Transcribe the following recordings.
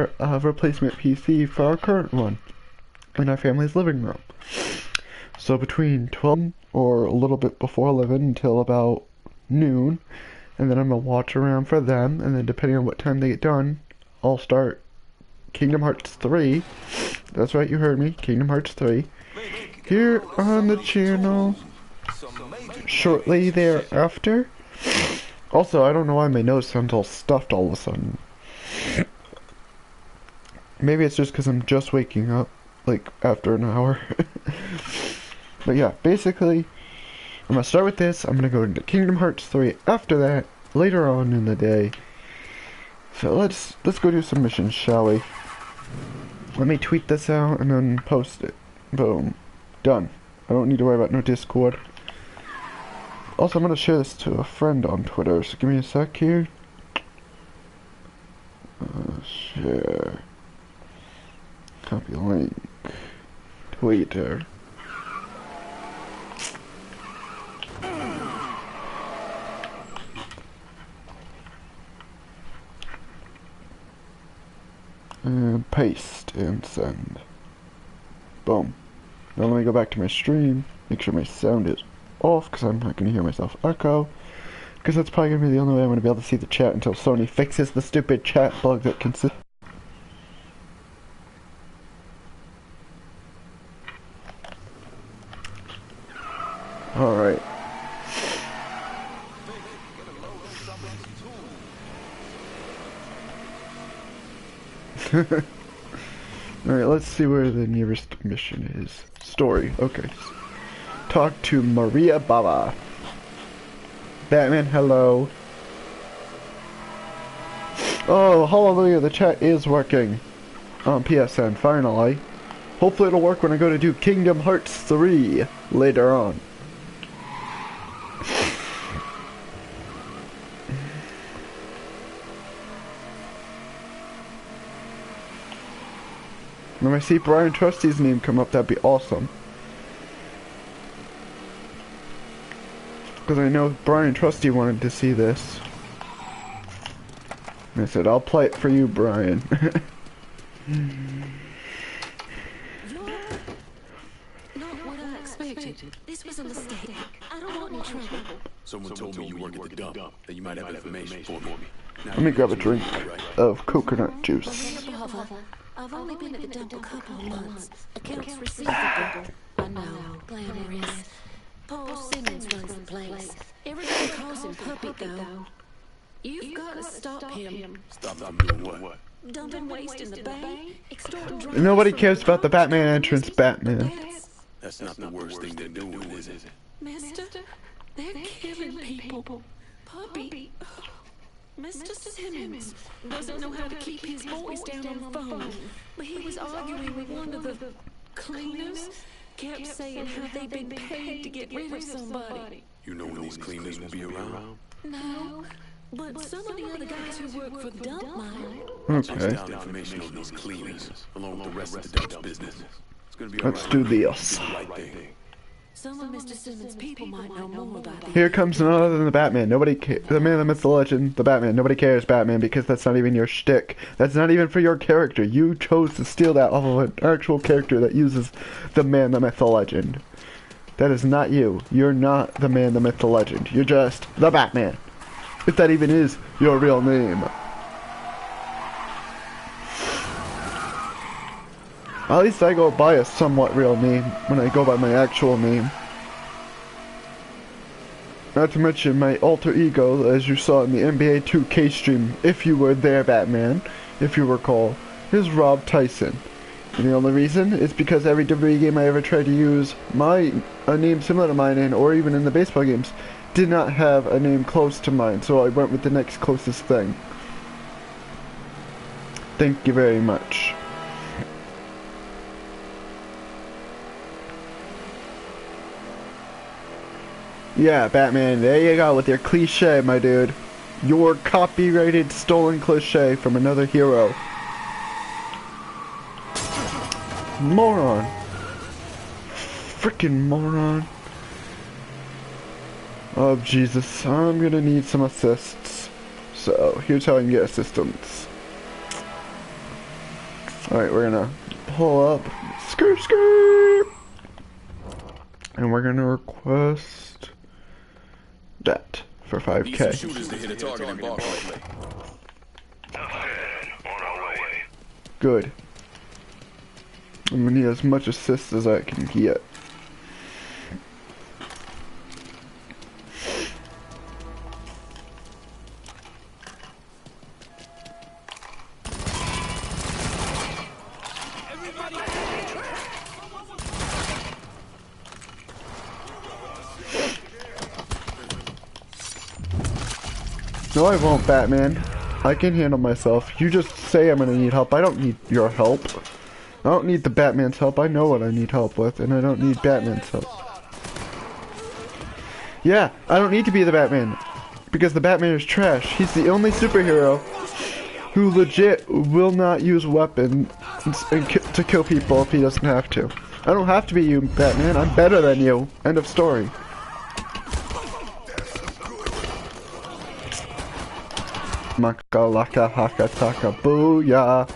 start a replacement PC for our current one in our family's living room. So between 12 or a little bit before 11 until about noon, and then I'm gonna watch around for them, and then depending on what time they get done, I'll start Kingdom Hearts 3. That's right, you heard me, Kingdom Hearts 3. Here on the channel shortly thereafter. Also, I don't know why my nose sounds all stuffed all of a sudden. Maybe it's just because I'm just waking up, like, after an hour. But yeah, basically, I'm gonna start with this. I'm gonna go into Kingdom Hearts 3 after that, later on in the day. So let's go do some missions, shall we? Let me tweet this out and then post it. Boom. Done. I don't need to worry about no Discord. Also, I'm gonna share this to a friend on Twitter, so give me a sec here. Share. Copy link. Twitter. And paste and send. Boom. Now let me go back to my stream, make sure my sound is off, because I'm not going to hear myself echo. Because that's probably going to be the only way I'm going to be able to see the chat until Sony fixes the stupid chat bug that consists. Alright. Alright, let's see where the nearest mission is. Story, okay. Talk to Maria Baba. Batman, hello. Oh, hallelujah, the chat is working on PSN, finally. Hopefully it'll work when I go to do Kingdom Hearts 3 later on. When I see Brian Trusty's name come up, that'd be awesome. Because I know Brian Trusty wanted to see this. And I said, I'll play it for you, Brian. Not what I expected. This was a mistake. I don't want any trouble. Someone told me you work at the dump, that you might have information for me. Let me grab a drink of coconut juice. I've only been at the dump a couple of months. Accounts receivable. I know, glamorous. Paul Simmons runs the place. Everyone calls him Puppy, though. You've got to stop him. Stop him doing what? Dumping waste in the bay. Nobody cares about the Batman entrance, Batman. That's not the worst thing they're doing, is it? Mister, they're killing people. Puppy. Mr. Simmons doesn't know how to keep his voice down on the phone, but he was arguing with one of the cleaners, kept saying how they've been paid to get rid of somebody. You know when these cleaners will be around? No, but some of the other guys who work for the dump might. Okay. Down information on these cleaners, along with the rest of the dump's business. It's gonna be Let's do this. Some of Mr. Simmons' people might know more about it. Here comes none other than the Batman. Nobody the man, the myth, the legend, the Batman. Nobody cares, Batman, because that's not even your shtick. That's not even for your character. You chose to steal that off of an actual character that uses the man, the myth, the legend. That is not you. You're not the man, the myth, the legend. You're just the Batman. If that even is your real name. At least I go by a somewhat real name when I go by my actual name. Not to mention my alter ego, as you saw in the NBA 2K stream, if you were there, Batman, if you recall, is Rob Tyson. And the only reason is because every WWE game I ever tried to use a name similar to mine in, or even in the baseball games, did not have a name close to mine, so I went with the next closest thing. Thank you very much. Yeah, Batman, there you go with your cliche, my dude. Your copyrighted, stolen cliche from another hero. Moron. Frickin' moron. Oh, Jesus. I'm gonna need some assists. So, here's how I can get assistance. Alright, we're gonna pull up. Skirt, skirt! And we're gonna request that for 5K. Need some shooters to hit a target in Barclay. Good. I'm gonna need as much assist as I can get. No, I won't, Batman. I can handle myself. You just say I'm gonna need help. I don't need your help. I don't need the Batman's help. I know what I need help with, and I don't need Batman's help. Yeah, I don't need to be the Batman. Because the Batman is trash. He's the only superhero who legit will not use weapons to kill people if he doesn't have to. I don't have to be you, Batman. I'm better than you. End of story. Maka laka haka taka booyah.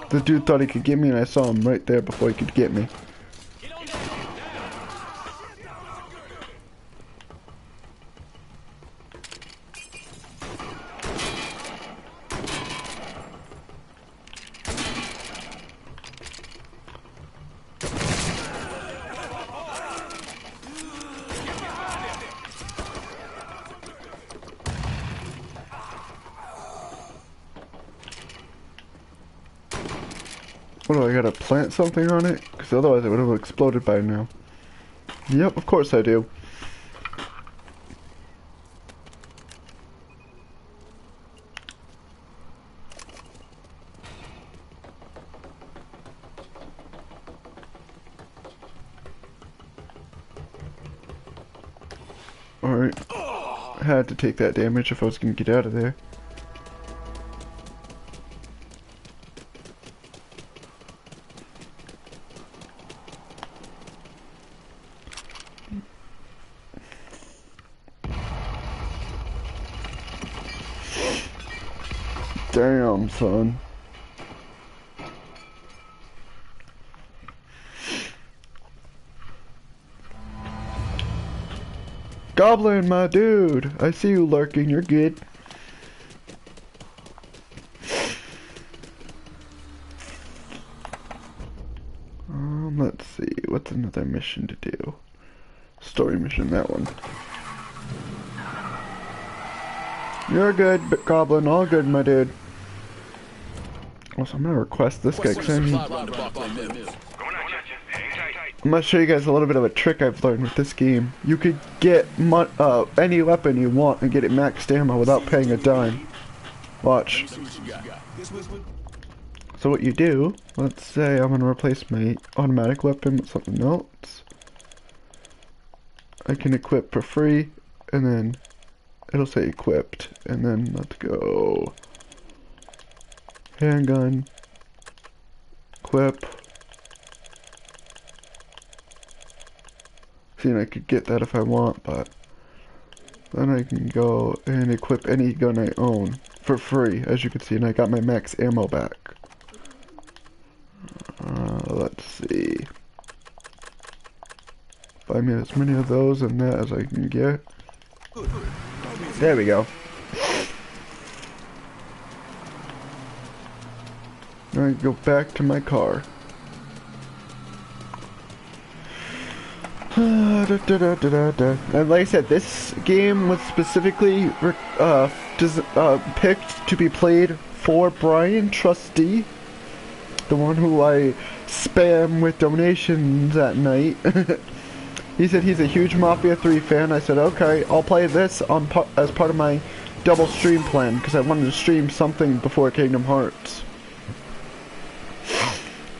The dude thought he could get me and I saw him right there before he could get me. What do I gotta plant something on it? Because otherwise it would have exploded by now. Yep, of course I do. Alright. I had to take that damage if I was gonna get out of there. Damn, son. Goblin, my dude. I see you lurking. You're good. Let's see. What's another mission to do? Story mission, that one. You're good, Goblin. All good, my dude. Also, I'm gonna request this guy because I'm gonna show you guys a little bit of a trick I've learned with this game. You could get any weapon you want and get it maxed ammo without paying a dime. Watch. So what you do, let's say I'm gonna replace my automatic weapon with something else. I can equip for free, and then it'll say equipped, and then let's go. Handgun. Equip. See, and I could get that if I want, but then I can go and equip any gun I own for free, as you can see, and I got my max ammo back. Let's see. Buy me as many of those and that as I can get. There we go. Now I go back to my car. And like I said, this game was specifically picked to be played for Brian Trusty, the one who I spam with donations at night. He said he's a huge Mafia 3 fan. I said, okay, I'll play this as part of my double stream plan, because I wanted to stream something before Kingdom Hearts.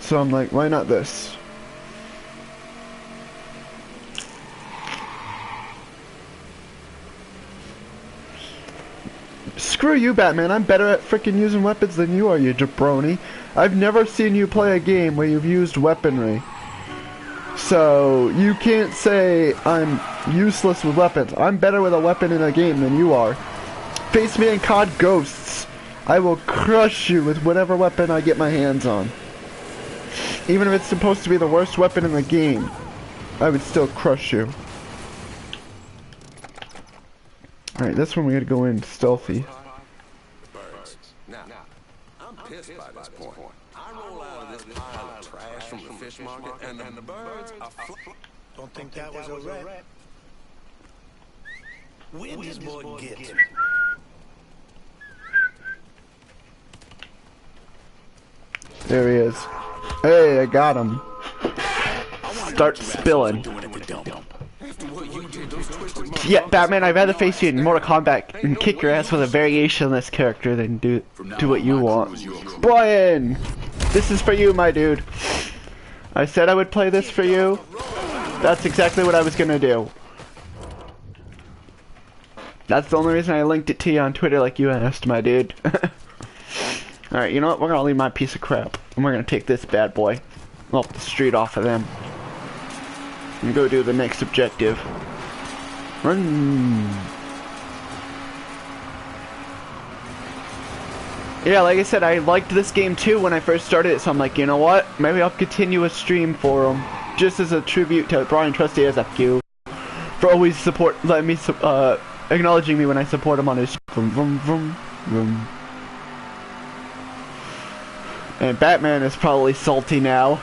So I'm like, why not this? Screw you, Batman. I'm better at freaking using weapons than you are, you jabroni. I've never seen you play a game where you've used weaponry. So you can't say I'm useless with weapons. I'm better with a weapon in a game than you are. Face me in COD Ghosts. I will crush you with whatever weapon I get my hands on. Even if it's supposed to be the worst weapon in the game, I would still crush you. Alright, this one we gotta go in stealthy. Birds. Now, I'm pissed by this point. I roll out of this pile of trash from the fish market, and the birds are Don't think that was a rat. Where did this boy get? There he is. Hey, I got him. Start spilling. Yeah, Batman, I'd rather face you in Mortal Kombat and kick your ass with a variation on this character than do what you want. Brian! This is for you, my dude. I said I would play this for you. That's exactly what I was gonna do. That's the only reason I linked it to you on Twitter like you asked, my dude. Alright, you know what? We're gonna leave my piece of crap. And we're gonna take this bad boy off the street off of them. And go do the next objective. Run! Yeah, like I said, I liked this game too when I first started it, so I'm like, you know what? Maybe I'll continue a stream for him. Just as a tribute to Brian Trusty as a few. For always letting me, acknowledging me when I support him on his vroom, vroom, vroom, vroom. And Batman is probably salty now.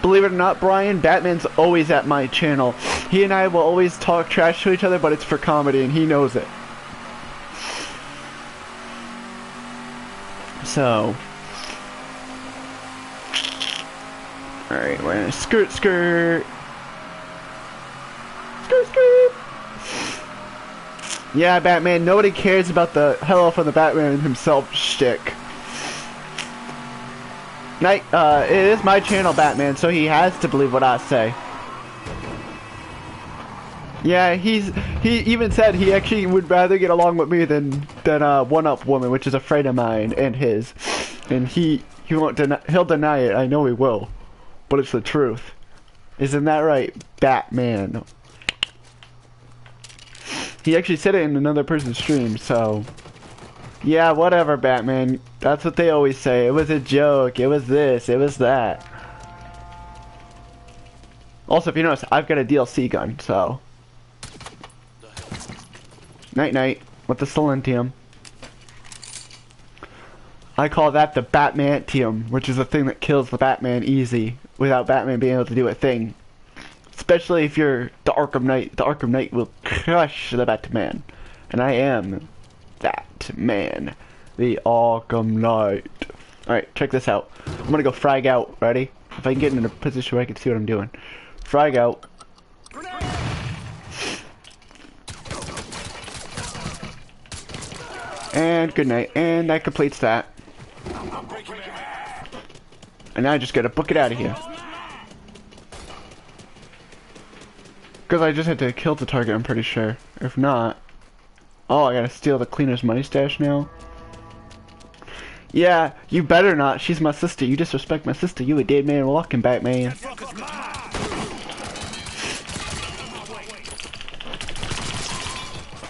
Believe it or not, Brian, Batman's always at my channel. He and I will always talk trash to each other, but it's for comedy, and he knows it. So. Alright, we're gonna skirt. Skirt. Yeah, Batman, nobody cares about the hello from the Batman himself shtick. It is my channel, Batman, so he has to believe what I say. Yeah, he even said he actually would rather get along with me than One-Up Woman, which is a friend of mine and his. And he won't he'll deny it. I know he will, but it's the truth. Isn't that right, Batman? He actually said it in another person's stream, so... Yeah, whatever, Batman. That's what they always say. It was a joke. It was this. It was that. Also, if you notice, I've got a DLC gun, so... Night-night. With the Silentium. I call that the Batmantium, which is a thing that kills the Batman easy, without Batman being able to do a thing. Especially if you're the Arkham Knight. The Arkham Knight will crush the Batman. And I am that man. The Arkham Knight. Alright, check this out. I'm gonna go frag out. Ready? If I can get in a position where I can see what I'm doing. Frag out. And good night. And that completes that. And now I just gotta book it out of here. Because I just had to kill the target, I'm pretty sure. If not... Oh, I gotta steal the cleaner's money stash now? Yeah, you better not. She's my sister. You disrespect my sister. You a dead man walking, Batman.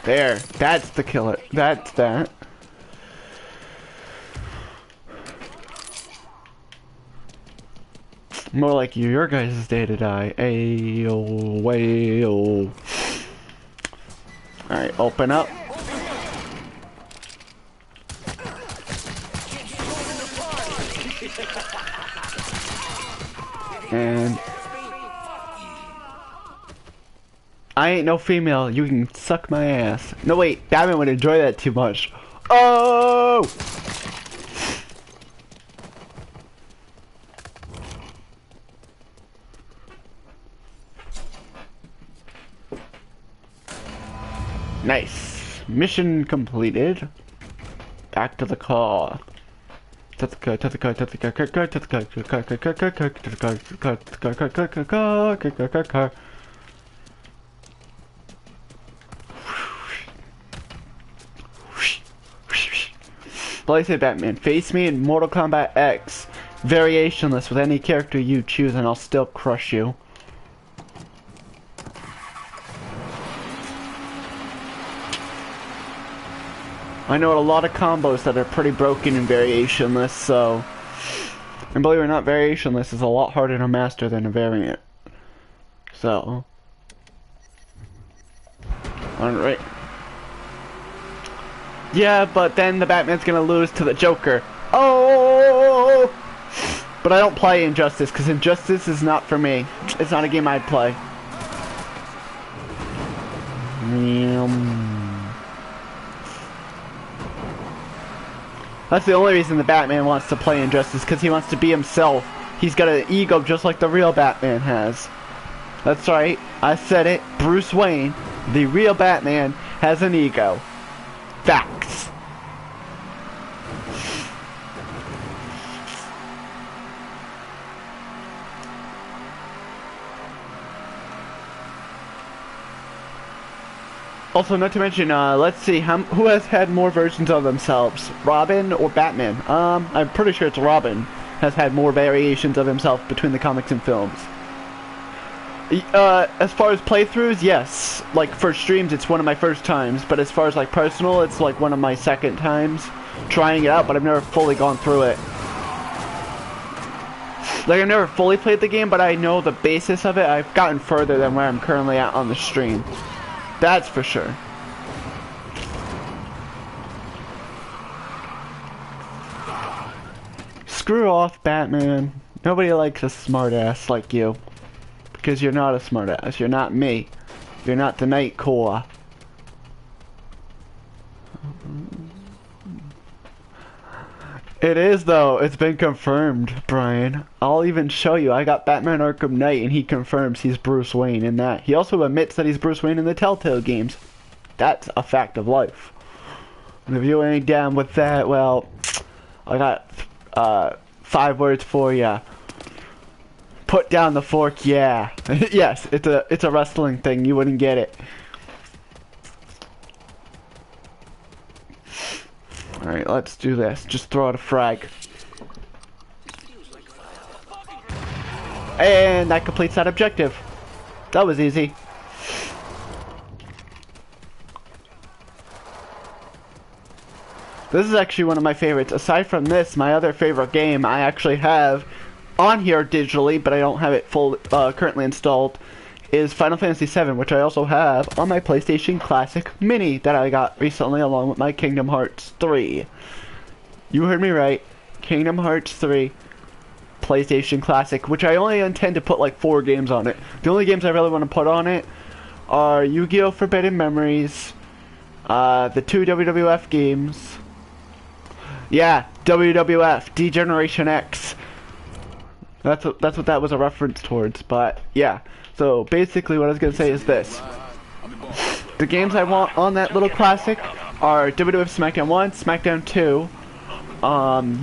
There. That's the killer. That's that. More like your guys' day to die. Ayo, wayo. Alright, open up. And I ain't no female, you can suck my ass. No wait, Batman would enjoy that too much. Oh! Nice. Mission completed. Back to the car. To the car, to the car, to the car, to the car, to the car, to the car, to the car, to the car, to the car, to the car, to the car, to the car, car. But like I say, Batman, face me in Mortal Kombat X, variationless with any character you choose, and I'll still crush you. I know a lot of combos that are pretty broken and variationless, so... And believe it or not, variationless is a lot harder to master than a variant. So... Alright. Yeah, but then the Batman's gonna lose to the Joker. Oh! But I don't play Injustice, because Injustice is not for me. It's not a game I'd play. That's the only reason the Batman wants to play Injustice, because he wants to be himself. He's got an ego just like the real Batman has. That's right, I said it. Bruce Wayne, the real Batman, has an ego. Facts. Also, not to mention, let's see, who has had more versions of themselves? Robin or Batman? I'm pretty sure it's Robin has had more variations of himself between the comics and films. As far as playthroughs, yes. Like, for streams, it's one of my first times, but as far as, like, personal, it's, like, one of my second times trying it out, but I've never fully gone through it. Like, I've never fully played the game, but I know the basis of it. I've gotten further than where I'm currently at on the stream. That's for sure. Screw off, Batman. Nobody likes a smartass like you. Because you're not a smartass. You're not me. You're not the Night Core. It is, though. It's been confirmed, Brian. I'll even show you. I got Batman Arkham Knight, and he confirms he's Bruce Wayne in that. He also admits that he's Bruce Wayne in the Telltale games. That's a fact of life. And if you ain't down with that, well, I got 5 words for ya. Put down the fork, yeah. Yes, it's a wrestling thing. You wouldn't get it. Alright, let's do this. Just throw out a frag. And that completes that objective. That was easy. This is actually one of my favorites. Aside from this, my other favorite game I actually have on here digitally, but I don't have it currently installed, is Final Fantasy VII, which I also have on my PlayStation Classic Mini that I got recently along with my Kingdom Hearts 3. You heard me right. Kingdom Hearts 3 PlayStation Classic, which I only intend to put like 4 games on it. The only games I really want to put on it are Yu-Gi-Oh! Forbidden Memories, the 2 WWF games. Yeah, WWF, D-Generation X. That's what that was a reference towards, but yeah. So basically what I was going to say is this. The games I want on that little classic are WWF SmackDown 1, SmackDown 2,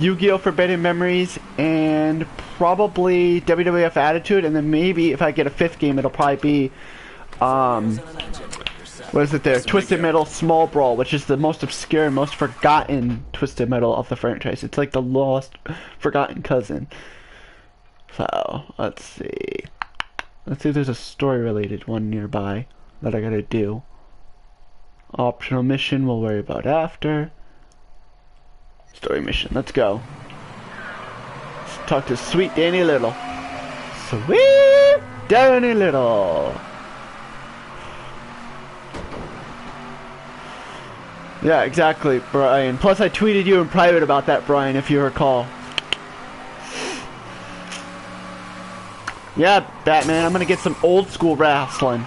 Yu-Gi-Oh! Forbidden Memories, and probably WWF Attitude, and then maybe if I get a 5th game it'll probably be, what is it there? Twisted Metal Small Brawl, which is the most obscure, most forgotten Twisted Metal of the franchise. It's like the lost, forgotten cousin. So, let's see. Let's see if there's a story-related one nearby that I gotta do. Optional mission we'll worry about after. Story mission, let's go. Let's talk to Sweet Danny Little. Sweet Danny Little! Yeah, exactly, Brian. Plus I tweeted you in private about that, Brian, if you recall. Yeah, Batman, I'm gonna get some old school wrestling.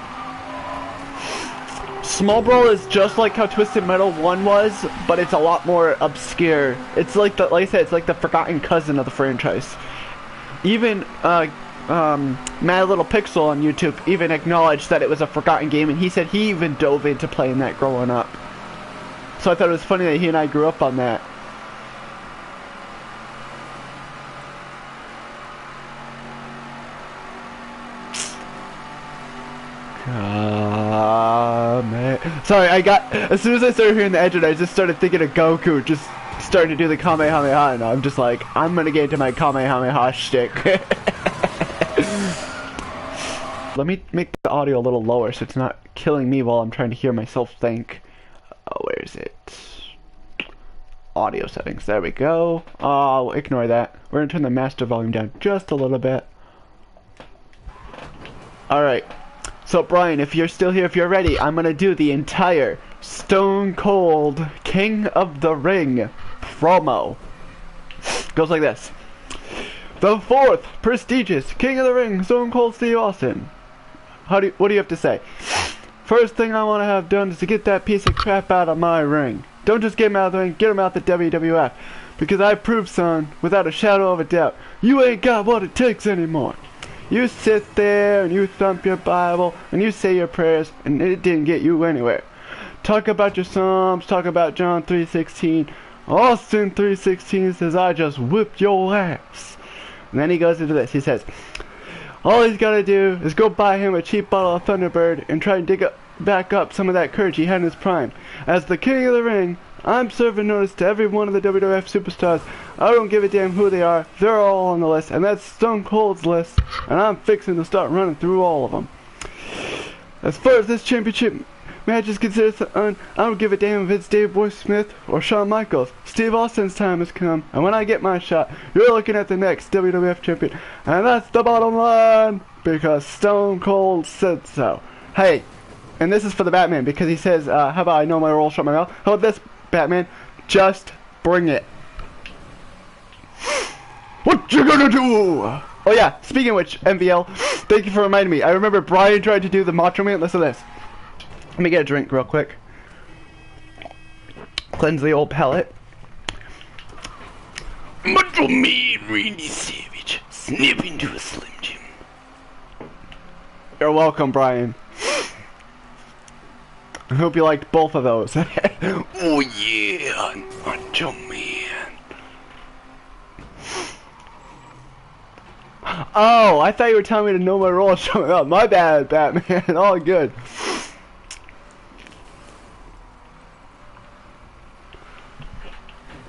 Small Brawl is just like how Twisted Metal 1 was, but it's a lot more obscure. It's like like I said, it's like the forgotten cousin of the franchise. Even Mad Little Pixel on YouTube even acknowledged that it was a forgotten game, and he said he even dove into playing that growing up. So I thought it was funny that he and I grew up on that. Man. Sorry, as soon as I started hearing the engine, I just started thinking of Goku just starting to do the Kamehameha, and I'm just like, I'm gonna get into my Kamehameha shtick. Let me make the audio a little lower so it's not killing me while I'm trying to hear myself think. Oh, where is it? Audio settings. There we go. Oh, ignore that. We're gonna turn the master volume down just a little bit. Alright. So, Brian, if you're still here, if you're ready, I'm gonna do the entire Stone Cold King of the Ring promo. Goes like this. The fourth prestigious King of the Ring, Stone Cold Steve Austin. What do you have to say? First thing I want to have done is to get that piece of crap out of my ring. Don't just get him out of the ring, get him out the WWF. Because I proved, son, without a shadow of a doubt, you ain't got what it takes anymore. You sit there and you thump your Bible and you say your prayers and it didn't get you anywhere. Talk about your Psalms, talk about John 3:16. Austin 3:16 says, I just whipped your ass. And then he goes into this, he says, all he's got to do is go buy him a cheap bottle of Thunderbird and try and dig back up some of that courage he had in his prime. As the King of the Ring, I'm serving notice to every one of the WWF superstars. I don't give a damn who they are. They're all on the list, and that's Stone Cold's list, and I'm fixing to start running through all of them. As far as this championship match is concerned, I don't give a damn if it's Dave Boy Smith or Shawn Michaels. Steve Austin's time has come, and when I get my shot, you're looking at the next WWF champion, and that's the bottom line, because Stone Cold said so. Hey, and this is for the Batman, because he says, how about I know my role, shut my mouth? How about this, Batman? Just bring it. What you gonna do? Oh yeah, speaking of which, MVL, thank you for reminding me. I remember Brian tried to do the Macho Man. Listen to this. Let me get a drink real quick. Cleanse the old palate. Macho Man Randy Savage, snip into a Slim Jim. You're welcome, Brian. I hope you liked both of those. Oh yeah, Macho Man. Oh, I thought you were telling me to know my role. My bad, Batman. All good.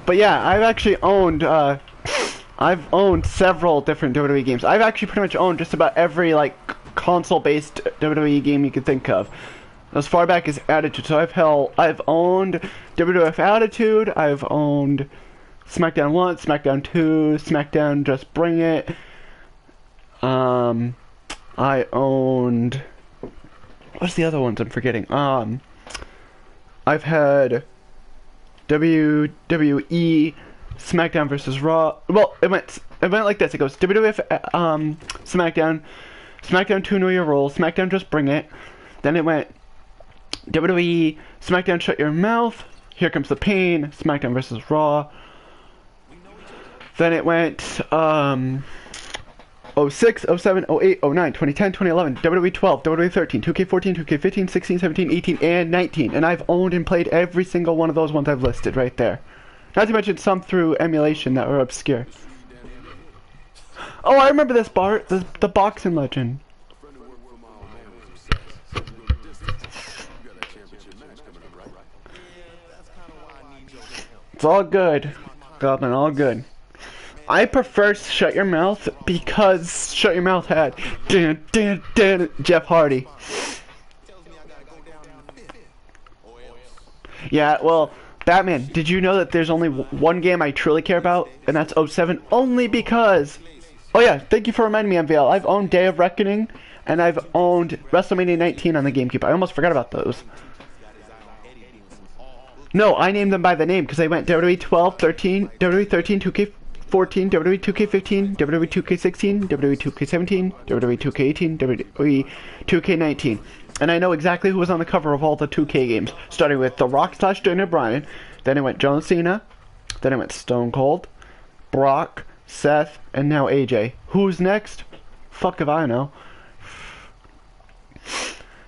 But yeah, I've actually owned, I've owned several different WWE games. I've actually pretty much owned just about every, like, console-based WWE game you could think of. As far back as Attitude. So I've owned WWF Attitude, I've owned SmackDown 1, SmackDown 2, SmackDown Just Bring It. I owned... What's the other ones I'm forgetting? I've had WWE SmackDown versus Raw. Well, it went like this. It goes WWF SmackDown, SmackDown 2 Know Your Role, SmackDown Just Bring It. Then it went WWE SmackDown Shut Your Mouth, Here Comes the Pain, SmackDown versus Raw. Then it went 06, 07, 08, 09, 2010, 2011, WWE 12, WWE 13, 2K14, 2K15, 16, 17, 18, and 19. And I've owned and played every single one of those ones I've listed right there. Not to mention some through emulation that were obscure. Oh, I remember this, Bart. The boxing legend. It's all good, Goblin, all good. I prefer Shut Your Mouth because Shut Your Mouth had Jeff Hardy. Yeah, well, Batman, did you know that there's only one game I truly care about, and that's 07, only because... Oh yeah, thank you for reminding me, MVL. I've owned Day of Reckoning, and I've owned WrestleMania 19 on the GameCube. I almost forgot about those. No, I named them by the name, because they went WWE 12, 13, WWE 13, 2K14, WWE 2K15, WWE 2K16, WWE 2K17, WWE 2K18, WWE 2K19. And I know exactly who was on the cover of all the 2K games, starting with The Rock / Daniel Bryan, then it went John Cena, then it went Stone Cold, Brock, Seth, and now AJ. Who's next? Fuck if I know.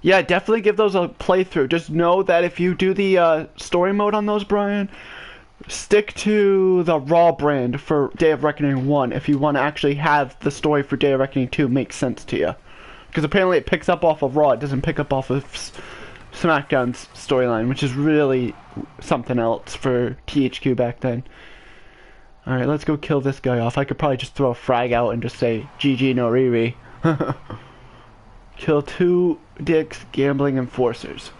Yeah, definitely give those a playthrough. Just know that if you do the story mode on those, Brian, stick to the Raw brand for Day of Reckoning 1 if you want to actually have the story for Day of Reckoning 2 make sense to you. Because apparently it picks up off of Raw, it doesn't pick up off of SmackDown's storyline, which is really, something else for THQ back then. Alright, let's go kill this guy off. I could probably just throw a frag out and just say, GG no Riri. Kill 2 dicks gambling enforcers.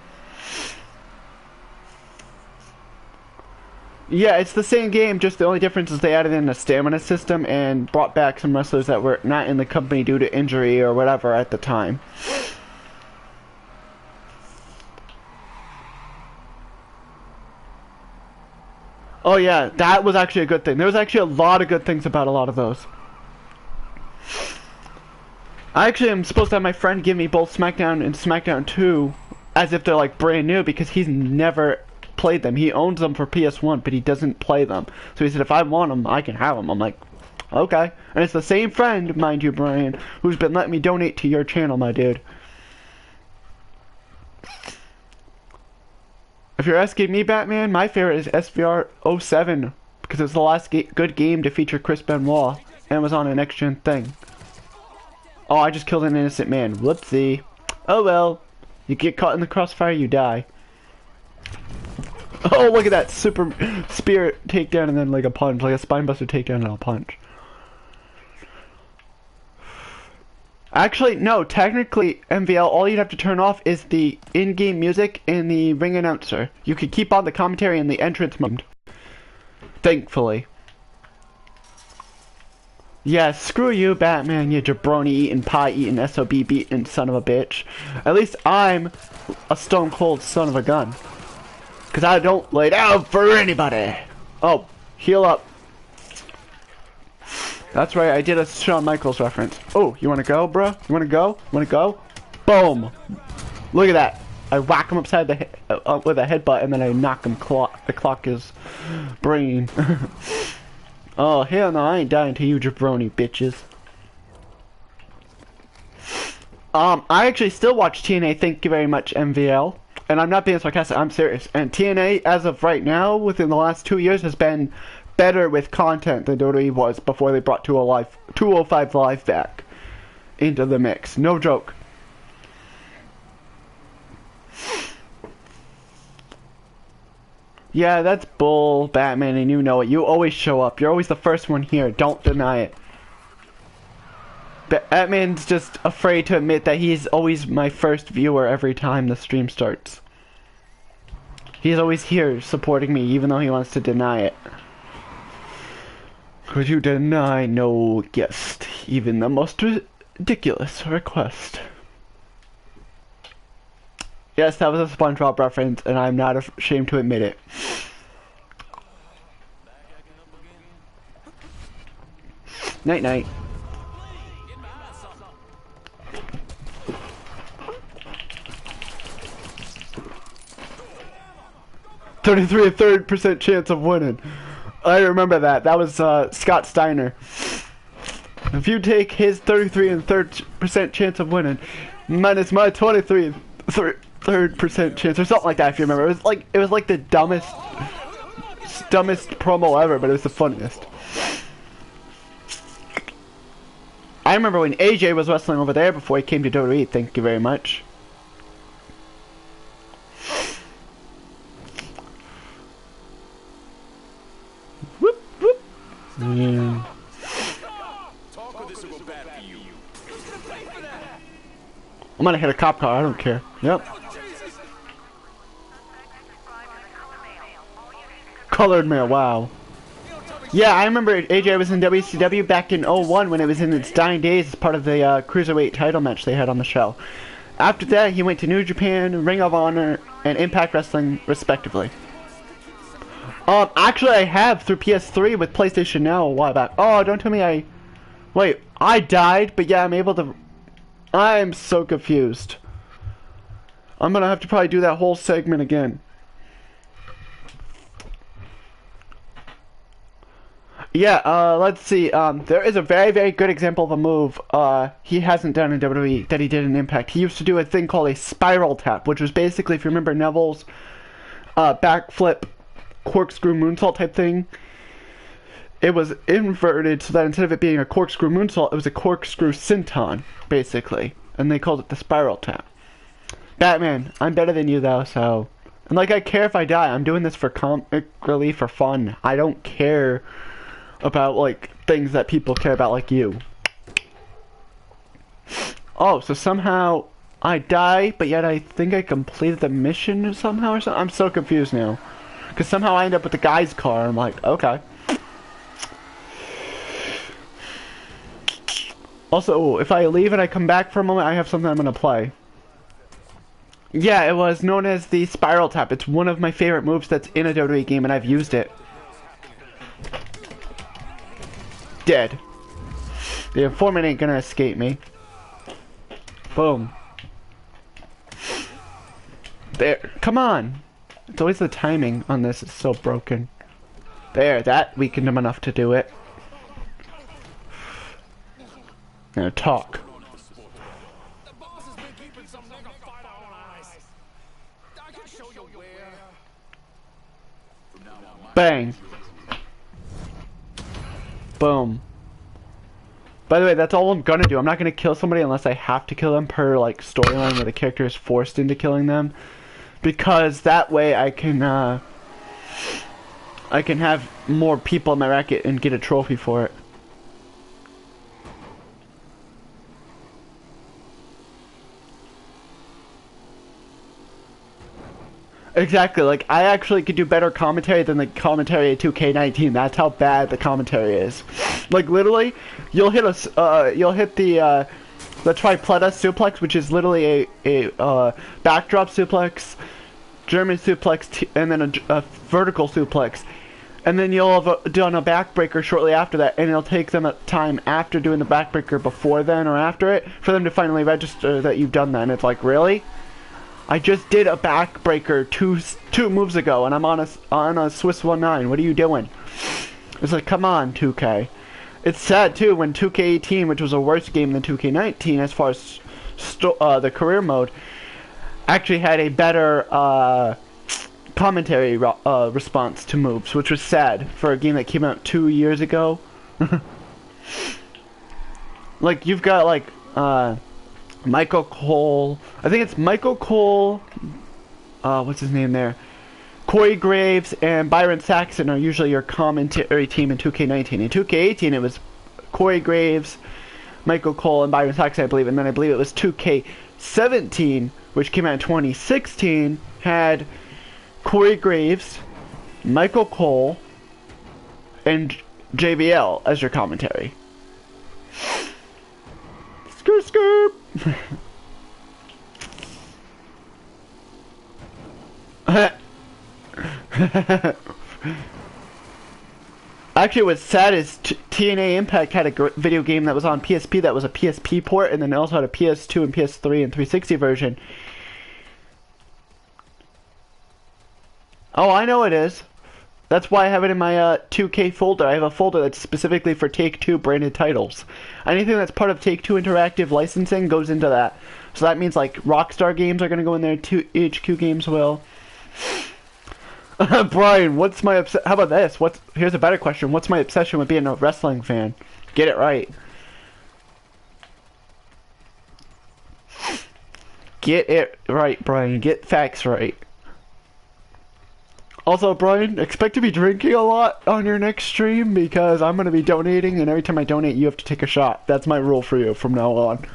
Yeah, it's the same game, just the only difference is they added in a stamina system and brought back some wrestlers that were not in the company due to injury or whatever at the time. Oh yeah, that was actually a good thing. There was actually a lot of good things about a lot of those. I actually am supposed to have my friend give me both SmackDown and SmackDown 2 as if they're like brand new because he's never played them. He owns them for PS1, but he doesn't play them. So he said, if I want them, I can have them. I'm like, okay. And it's the same friend, mind you, Brian, who's been letting me donate to your channel, my dude. If you're asking me, Batman, my favorite is SVR 07 because it was the last good game to feature Chris Benoit and was on a next-gen thing. Oh, I just killed an innocent man. Whoopsie. Oh well. You get caught in the crossfire, you die. Oh, look at that super spirit takedown and then like a punch, like a spinebuster takedown and a punch. Actually, no, technically, MVL, all you'd have to turn off is the in-game music and the ring announcer. You could keep on the commentary and the entrance mode. Thankfully. Yeah, screw you, Batman, you jabroni-eating, pie-eating, SOB-beating son of a bitch. At least I'm a stone-cold son of a gun. Because I don't lay down for anybody. Oh, heal up. That's right, I did a Shawn Michaels reference. Oh, you wanna go, bro? You wanna go? Wanna go? Boom! Look at that. I whack him upside the head with a headbutt and then I knock him I clock his brain. Oh, hell no, I ain't dying to you jabroni bitches. I actually still watch TNA, thank you very much, MVL. And I'm not being sarcastic, I'm serious. And TNA, as of right now, within the last 2 years, has been better with content than WWE was before they brought 205 Live back into the mix. No joke. Yeah, that's bull, Batman, and you know it. You always show up. You're always the first one here. Don't deny it. Batman's just afraid to admit that he's always my first viewer every time the stream starts. He's always here supporting me, even though he wants to deny it. Could you deny no guest, even the most ridiculous request? Yes, that was a SpongeBob reference, and I'm not ashamed to admit it. Night night. $33% chance of winning. I remember that. That was Scott Steiner. If you take his 33% chance of winning minus my 23% chance, or something like that, if you remember, it was like the dumbest promo ever, but it was the funniest. I remember when AJ was wrestling over there before he came to WWE. Thank you very much. Whoop whoop. Yeah. I'm gonna hit a cop car. I don't care. Yep. Colored male. Wow. Yeah, I remember AJ was in WCW back in 01 when it was in its dying days as part of the Cruiserweight title match they had on the show. After that, he went to New Japan, Ring of Honor, and Impact Wrestling, respectively. Actually, I have through PS3 with PlayStation Now a while back. Oh, don't tell me Wait, I died, but yeah, I'm able to... I'm so confused. I'm gonna have to probably do that whole segment again. Yeah, let's see. There is a very, very good example of a move he hasn't done in WWE that he did in Impact. He used to do a thing called a spiral tap, which was basically, if you remember Neville's backflip corkscrew moonsault type thing, it was inverted so that instead of it being a corkscrew moonsault, it was a corkscrew senton, basically. And they called it the spiral tap. Batman, I'm better than you though, so And like, I care if I die. I'm doing this for comic relief, for fun. I don't care about, like, things that people care about, like you. Oh, so somehow I die, but yet I think I completed the mission somehow or something? I'm so confused now. Because somehow I end up with the guy's car. I'm like, okay. Also, if I leave and I come back for a moment, I have something I'm going to play. Yeah, it was known as the Spiral Tap. It's one of my favorite moves that's in a WWE game, and I've used it. Dead. The informant ain't gonna escape me. Boom. There. Come on. It's always the timing on this is so broken. There, that weakened him enough to do it. Now talk. The boss has been keeping some mega fighter on ice. I can show you where. Bang. Boom. By the way, that's all I'm gonna do. I'm not gonna kill somebody unless I have to kill them per, like, storyline where the character is forced into killing them. Because that way I can have more people in my racket and get a trophy for it. Exactly, like, I actually could do better commentary than the commentary at 2K19. That's how bad the commentary is. Like, literally, you'll hit the tripleta suplex, which is literally a backdrop suplex, German suplex, and then a vertical suplex. And then you'll have done a backbreaker shortly after that, and it'll take them a time after doing the backbreaker before then or after it for them to finally register that you've done that. And it's like, really? I just did a backbreaker two moves ago, and I'm on a Swiss 1-9. What are you doing? It's like, come on, 2K. It's sad too when 2K18, which was a worse game than 2K19 as far as the career mode, actually had a better commentary response to moves, which was sad for a game that came out 2 years ago. Like, you've got like Michael Cole. I think it's Michael Cole. What's his name there? Corey Graves and Byron Saxon are usually your commentary team in 2K19. In 2K18, it was Corey Graves, Michael Cole, and Byron Saxon, I believe. And then I believe it was 2K17, which came out in 2016, had Corey Graves, Michael Cole, and JBL as your commentary. Skirt, skirt. Actually, what's sad is TNA Impact had a video game that was on PSP that was a PSP port, and then it also had a PS2 and PS3 and 360 version. Oh, I know it is. That's why I have it in my 2K folder. I have a folder that's specifically for Take-Two branded titles. Anything that's part of Take-Two Interactive licensing goes into that. So that means like Rockstar games are going to go in there, HQ games will. Brian, what's my how about this? Here's a better question. What's my obsession with being a wrestling fan? Get it right. Get it right, Brian. Get facts right. Also, Brian, expect to be drinking a lot on your next stream because I'm going to be donating, and every time I donate, you have to take a shot. That's my rule for you from now on.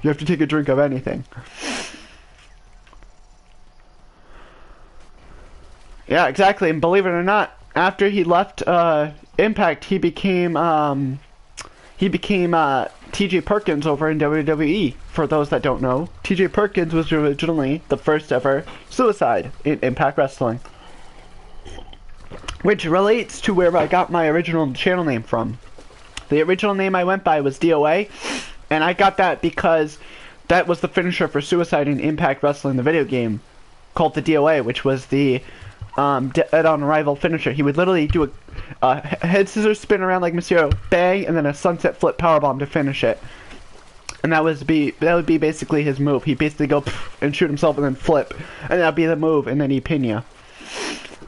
You have to take a drink of anything. Yeah, exactly. And believe it or not, after he left Impact, he became T.J. Perkins over in WWE. For those that don't know, T.J. Perkins was originally the first ever Suicide in Impact Wrestling. Which relates to where I got my original channel name from. The original name I went by was DOA, and I got that because that was the finisher for Suicide in Impact Wrestling, the video game, called the DOA, which was the dead on arrival finisher. He would literally do a head scissors spin around like Mysterio, bang, and then a sunset flip powerbomb to finish it. And that would be basically his move. He'd basically go and shoot himself and then flip, and that'd be the move, and then he'd pin ya.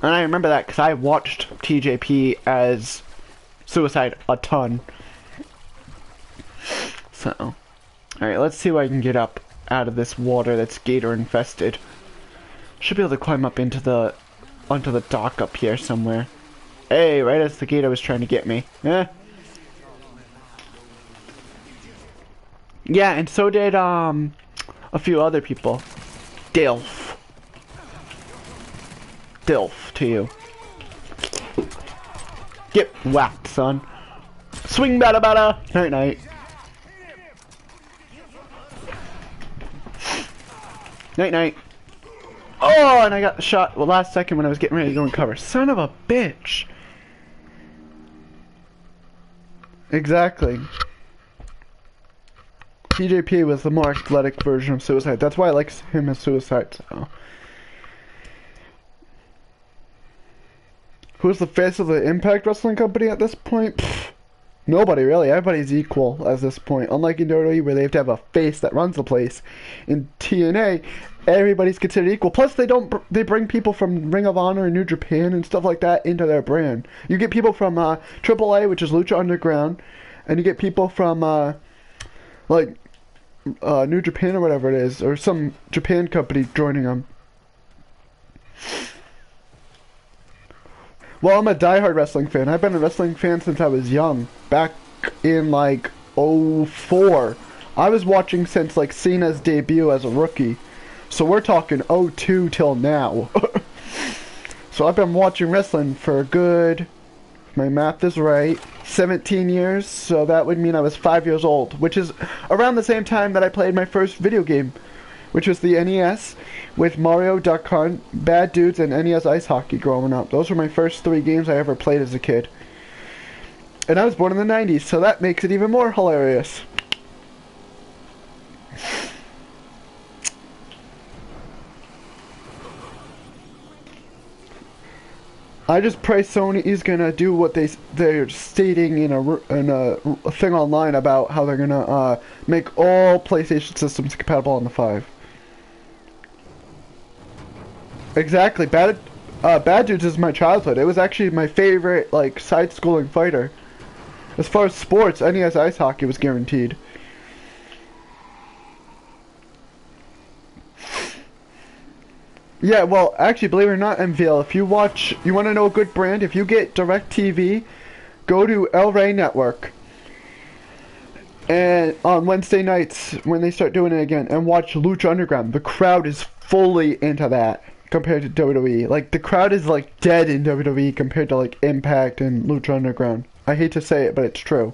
And I remember that because I watched TJP as Suicide a ton. So, alright, let's see what I can get up out of this water that's gator infested. Should be able to climb up into the onto the dock up here somewhere. Hey, right as the gator was trying to get me. Eh. Yeah, and so did a few other people. Dilf. Dilf to you. Get whacked, son. Swing bada bada. Night night. Night night. Oh, and I got the shot the last second when I was getting ready to go and cover. Son of a bitch. Exactly. PJP was the more athletic version of Suicide. That's why I like him as Suicide. So. Who's the face of the Impact Wrestling Company at this point? Pfft, nobody really. Everybody's equal at this point. Unlike in WWE where they have to have a face that runs the place. In TNA, everybody's considered equal. Plus, they bring people from Ring of Honor and New Japan and stuff like that into their brand. You get people from AAA, which is Lucha Underground, and you get people from like New Japan or whatever it is, or some Japan company joining them. Well, I'm a diehard wrestling fan. I've been a wrestling fan since I was young. Back in like '04. I was watching since like Cena's debut as a rookie. So we're talking '02 till now. So I've been watching wrestling for a good, if my math is right, 17 years. So that would mean I was 5 years old, which is around the same time that I played my first video game, which was the NES with Mario, Duck Hunt, Bad Dudes, and NES Ice Hockey growing up. Those were my first 3 games I ever played as a kid. And I was born in the 90s, so that makes it even more hilarious. I just pray Sony is gonna do what they're stating in a thing online about how they're gonna make all PlayStation systems compatible on the 5. Exactly. Bad Dudes is my childhood. It was actually my favorite like side-scrolling fighter. As far as sports, NES Ice Hockey was guaranteed. Yeah, well, actually, believe it or not, MVL, if you want to know a good brand, if you get DirecTV, go to El Rey Network. And on Wednesday nights, when they start doing it again, and watch Lucha Underground. The crowd is fully into that compared to WWE. Like, the crowd is, like, dead in WWE compared to, like, Impact and Lucha Underground. I hate to say it, but it's true.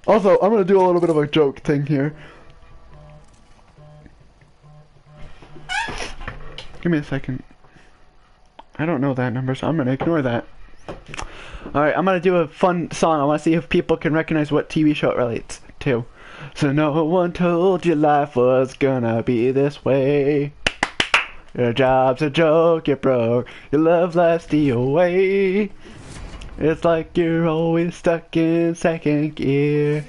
Also, I'm going to do a little bit of a joke thing here. Give me a second. I don't know that number, so I'm gonna ignore that. Alright, I'm gonna do a fun song. I wanna see if people can recognize what TV show it relates to. So no one told you life was gonna be this way. Your job's a joke, you're broke, your love life's the away. It's like you're always stuck in second gear.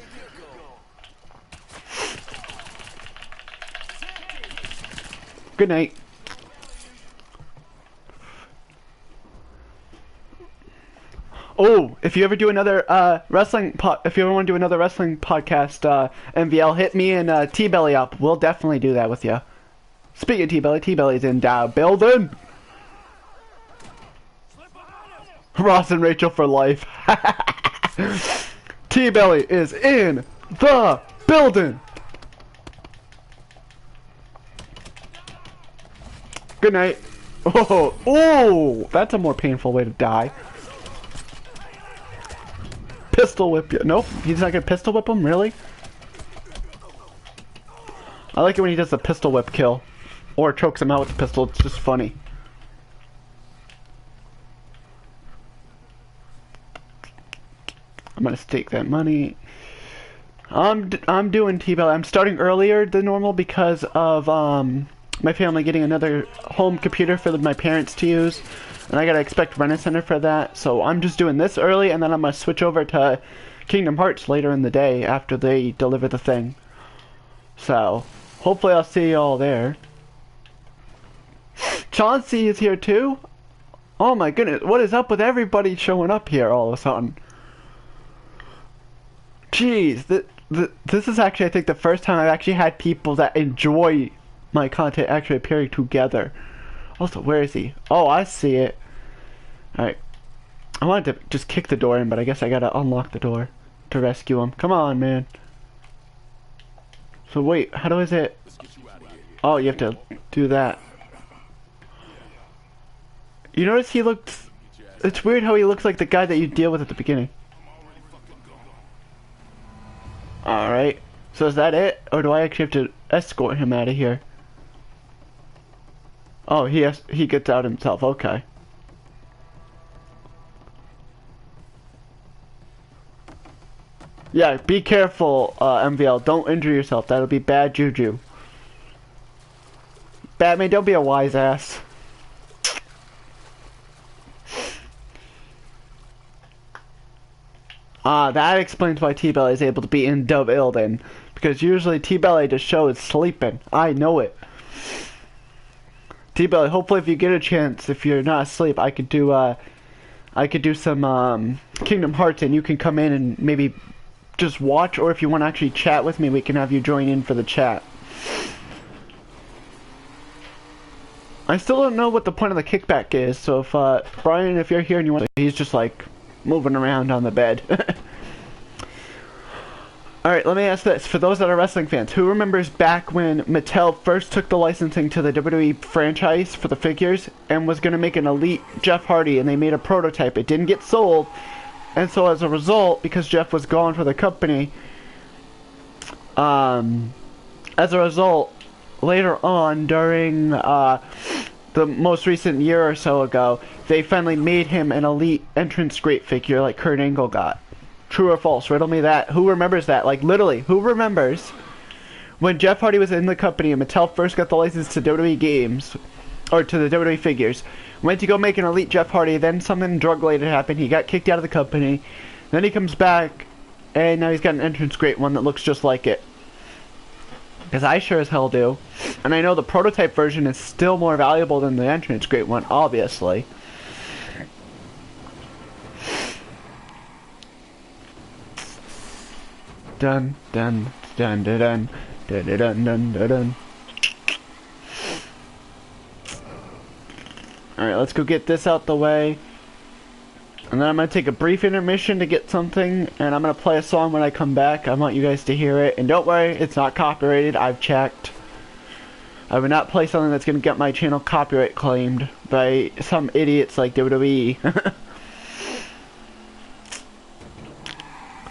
Good night. Oh, if you ever do another if you ever want to do another wrestling podcast, MVL, hit me and T-Belly up. We'll definitely do that with you. Speaking of T-Belly, T-Belly's in building. Ross and Rachel for life. T-Belly is in the building. Good night. Oh, that's a more painful way to die. Pistol whip you. Nope, he's not gonna pistol whip him, really? I like it when he does the pistol whip kill. Or chokes him out with the pistol, it's just funny. I'm gonna stake that money. I'm doing T-Belly. I'm starting earlier than normal because of my family getting another home computer for my parents to use. And I gotta expect Rent-A-Center for that, so I'm just doing this early, and then I'm gonna switch over to Kingdom Hearts later in the day after they deliver the thing. So, hopefully I'll see you all there. Chauncey is here too? Oh my goodness, what is up with everybody showing up here all of a sudden? Jeez, this is actually, I think, the first time I've actually had people that enjoy my content actually appearing together. Also, where is he? Oh, I see it. Alright. I wanted to just kick the door in, but I guess I gotta unlock the door to rescue him. Come on, man. So wait, how do I say it? Oh, you have to do that. You notice he looks... It's weird how he looks like the guy that you deal with at the beginning. Alright. So is that it? Or do I actually have to escort him out of here? Oh, he gets out himself. Okay. Yeah, be careful, MVL. Don't injure yourself. That'll be bad juju. Batman, don't be a wise ass. That explains why T-Belly is able to be in Dove Ilden. Because usually T-Belly just shows sleeping. I know it. T-Belly, hopefully if you get a chance, if you're not asleep, I could do some Kingdom Hearts and you can come in and maybe just watch, or if you want to actually chat with me, we can have you join in for the chat. I still don't know what the point of the kickback is, so if Brian, if you're here and you want to, he's just like moving around on the bed. Alright, let me ask this. For those that are wrestling fans, who remembers back when Mattel first took the licensing to the WWE franchise for the figures and was going to make an Elite Jeff Hardy, and they made a prototype. It didn't get sold, and so as a result, because Jeff was gone for the company, as a result, later on during the most recent year or so ago, they finally made him an Elite entrance great figure like Kurt Angle got. True or false? Riddle me that. Who remembers that? Like, literally, who remembers when Jeff Hardy was in the company and Mattel first got the license to WWE games, or to the WWE figures, went to go make an Elite Jeff Hardy, then something drug-related happened, he got kicked out of the company, then he comes back, and now he's got an entrance great one that looks just like it. Because I sure as hell do. And I know the prototype version is still more valuable than the entrance great one, obviously. Dun dun dun dun dun dun dun dun dun dun. Alright, let's go get this out the way. And then I'm going to take a brief intermission to get something, and I'm going to play a song when I come back. I want you guys to hear it. And don't worry, it's not copyrighted. I've checked. I would not play something that's going to get my channel copyright claimed by some idiots like WWE.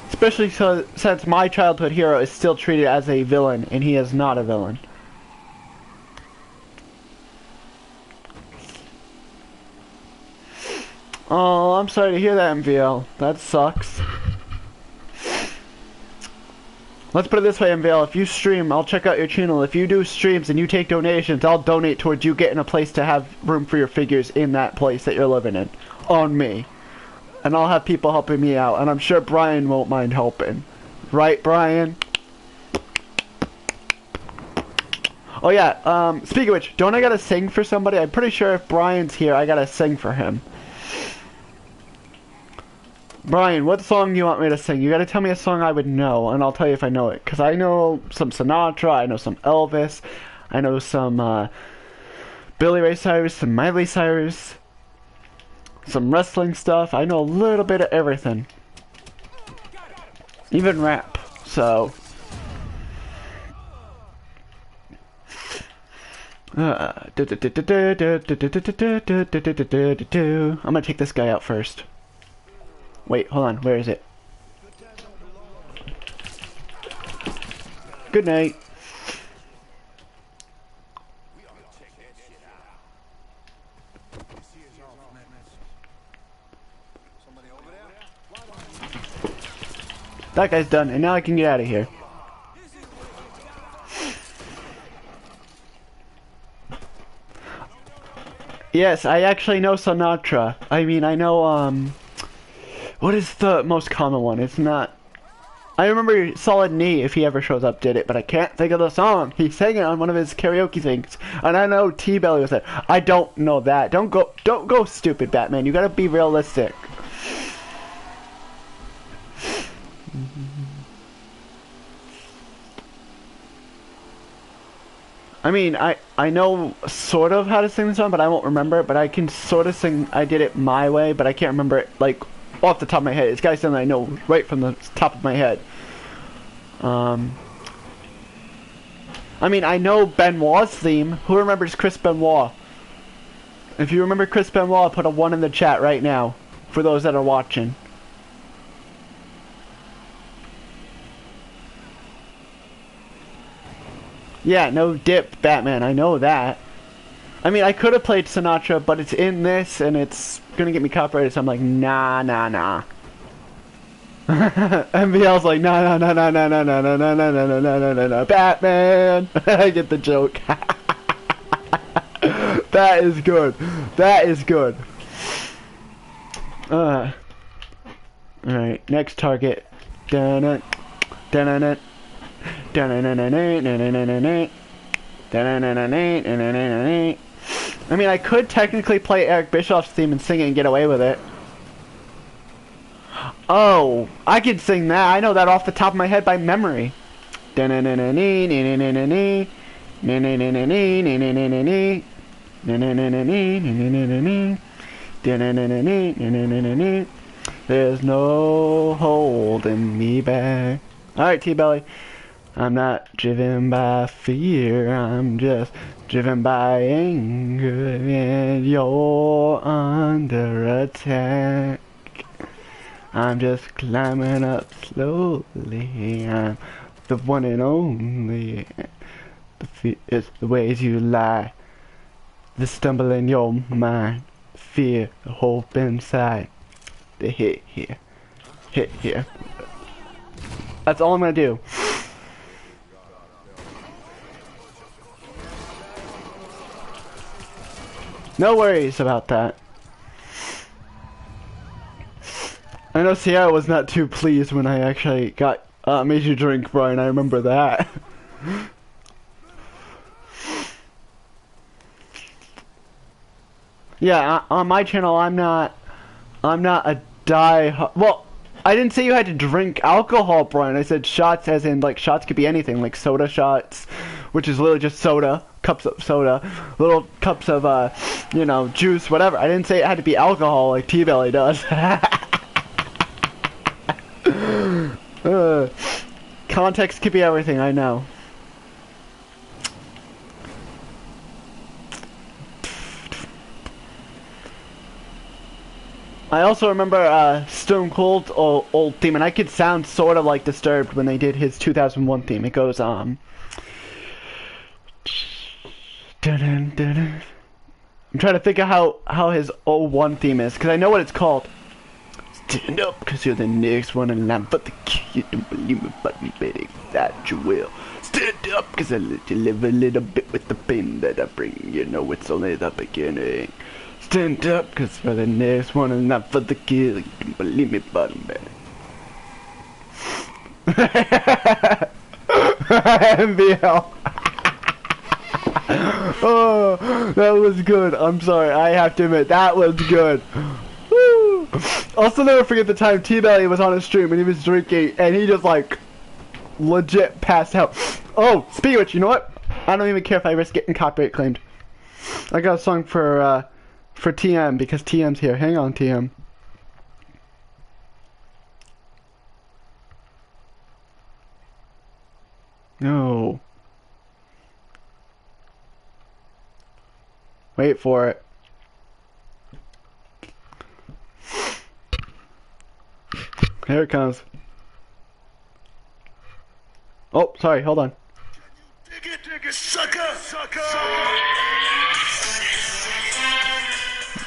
Especially since my childhood hero is still treated as a villain, and he is not a villain. Oh, I'm sorry to hear that, MVL. That sucks. Let's put it this way, MVL. If you stream, I'll check out your channel. If you do streams and you take donations, I'll donate towards you getting a place to have room for your figures in that place that you're living in. On me. And I'll have people helping me out. And I'm sure Brian won't mind helping. Right, Brian? Oh, yeah. Speaking of which, don't I gotta sing for somebody? I'm pretty sure if Brian's here, I gotta sing for him. Brian, what song do you want me to sing? You gotta tell me a song I would know, and I'll tell you if I know it. Because I know some Sinatra, I know some Elvis, I know some Billy Ray Cyrus, some Miley Cyrus, some wrestling stuff. I know a little bit of everything. Even rap, so... I'm gonna take this guy out first. Wait, hold on, where is it? Good night. That guy's done, and now I can get out of here. Yes, I actually know Sinatra. I mean, I know, what is the most common one? It's not... I remember Solid Knee, if he ever shows up, did it, but I can't think of the song. He sang it on one of his karaoke things. And I know T-Belly was there. I don't know that. Don't go stupid, Batman. You gotta be realistic. I mean, I know sort of how to sing the song, but I won't remember it. But I can sort of sing. I did it my way, but I can't remember it like off the top of my head. It's got something I know right from the top of my head. I mean, I know Benoit's theme. Who remembers Chris Benoit? If you remember Chris Benoit, put a 1 in the chat right now for those that are watching. Yeah, no dip, Batman. I know that. I mean, I could have played Sinatra, but it's in this, and it's gonna get me copyrighted, so I'm like, nah. MVL's like, nah, Batman! I get the joke. That is good. That is good. Alright, next target. I mean, I could technically play Eric Bischoff's theme and sing it and get away with it. Oh, I could sing that. I know that off the top of my head by memory. There's no holding me back. Alright, T-Belly. I'm not driven by fear, I'm just driven by anger, and you're under attack. I'm just climbing up slowly, I'm the one and only. It's the ways you lie, the stumble in your mind, fear, the hope inside, the hit here. That's all I'm gonna do. No worries about that. I know Sierra was not too pleased when I actually got made you drink, Brian. I remember that. Yeah, on my channel, I'm not a well, I didn't say you had to drink alcohol, Brian. I said shots, as in like shots could be anything, like soda shots, which is literally just soda, cups of soda, little cups of you know, juice, whatever. I didn't say it had to be alcohol like T-Belly does. Context could be everything, I know. I also remember Stone Cold's old theme, and I could sound sort of like Disturbed when they did his 2001 theme. It goes, dun -dun -dun. I'm trying to think of how his 01 theme is, because I know what it's called. Stand up, because you're the next one in line, but the kid, you don't believe me, but you better that you will. Stand up, because I let you live a little bit with the pain that I bring. You know it's only the beginning. Stand up, cause for the next one and not for the kill. You can believe me, but I'm better. MBL. Oh, that was good. I'm sorry, I have to admit, that was good. Woo. Also, never forget the time T-Belly was on a stream and he was drinking and he just like legit passed out. Oh, speaking of which, you know what? I don't even care if I risk getting copyright claimed. I got a song for TM, because TM's here. Hang on, TM. No. Wait for it. Here it comes. Oh, sorry, hold on. Dig it, sucker!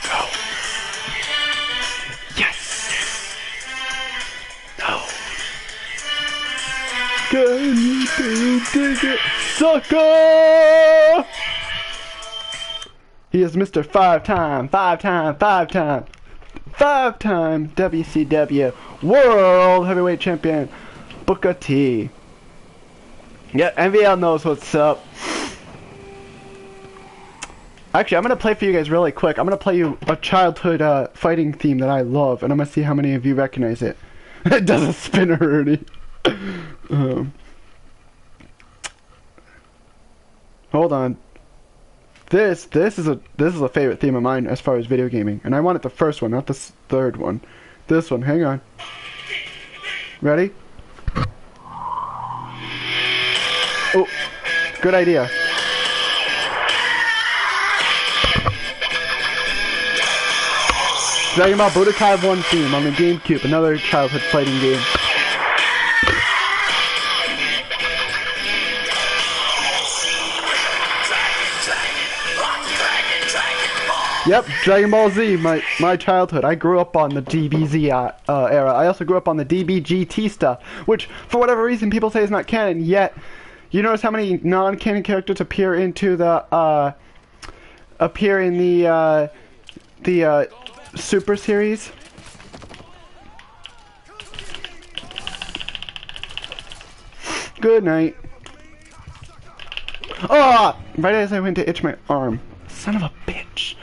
No. Yes. No. Can you dig it, sucker? He is Mr. five-time WCW World Heavyweight Champion, Booker T. Yeah, MVL knows what's up. Actually, I'm going to play for you guys really quick. I'm going to play you a childhood fighting theme that I love, and I'm going to see how many of you recognize it. It does a spinner already. Hold on. This is a favorite theme of mine as far as video gaming, and I wanted the first one, not the third one. This one. Hang on. Ready? Oh, good idea. Dragon Ball Budokai 1 theme on the GameCube, another childhood fighting game. Yep, Dragon Ball Z, my childhood. I grew up on the DBZ era. I also grew up on the DBGT stuff, which, for whatever reason, people say is not canon, yet you notice how many non-canon characters appear into the, Super series? Good night. Oh! Right as I went to itch my arm. Son of a bitch.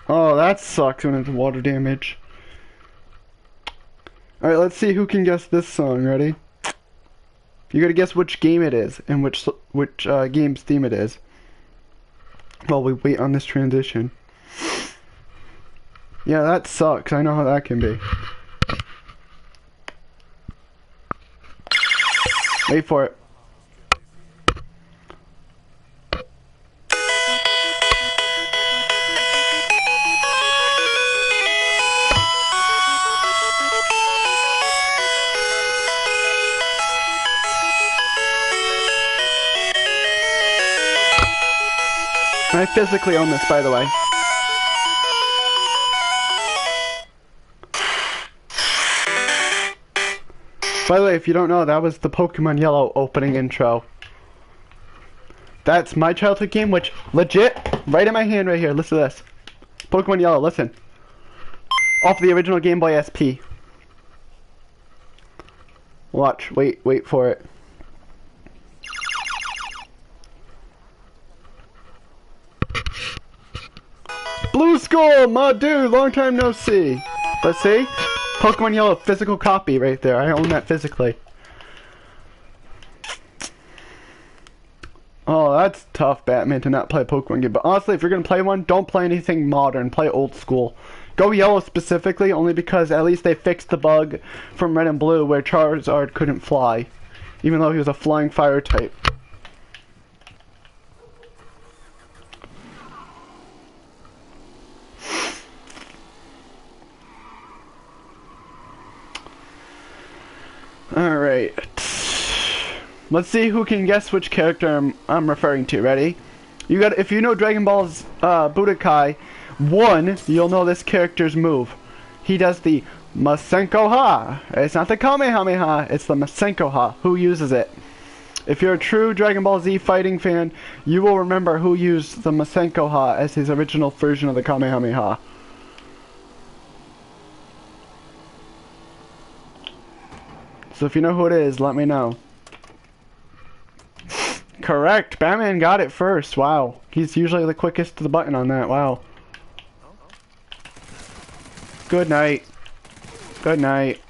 Oh, that sucks when it's water damage. Alright, let's see who can guess this song. Ready? You gotta guess which game it is and which game's theme it is while we wait on this transition. Yeah, that sucks. I know how that can be. Wait for it. I physically own this, by the way. By the way, if you don't know, that was the Pokemon Yellow opening intro. That's my childhood game, which, legit, right in my hand right here, listen to this. Pokemon Yellow, listen. Off the original Game Boy SP. Watch, wait for it. Blue Skull, my dude, long time no see. Let's see. Pokemon Yellow physical copy right there. I own that physically. Oh, that's tough, Batman, to not play a Pokemon game. But honestly, if you're going to play one, don't play anything modern. Play old school. Go Yellow specifically, only because at least they fixed the bug from Red and Blue where Charizard couldn't fly. Even though he was a flying fire type. Alright. Let's see who can guess which character I'm referring to. Ready? If you know Dragon Ball's Budokai 1, you'll know this character's move. He does the Masenko Ha. It's not the Kamehameha, it's the Masenko Ha. Who uses it? If you're a true Dragon Ball Z fighting fan, you will remember who used the Masenko Ha as his original version of the Kamehameha. So if you know who it is, let me know. Correct. Batman got it first. Wow. He's usually the quickest to the button on that. Wow. Good night. Good night.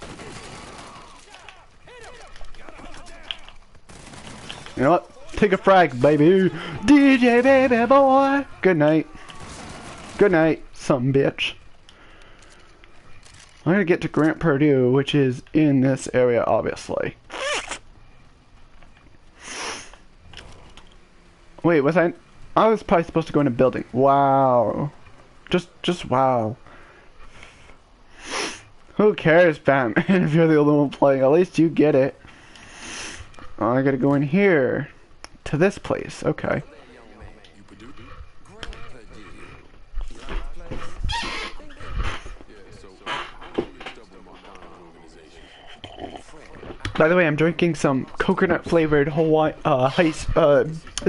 You know what? Take a frag, baby. DJ baby boy. Good night. Good night, some bitch. I'm gonna get to Grant Purdue, which is in this area, obviously. Wait, was I was probably supposed to go in a building. Wow. Just wow. Who cares, Batman, if you're the only one playing? At least you get it. Oh, I gotta go in here. To this place, okay. By the way, I'm drinking some coconut flavored Hawaii, is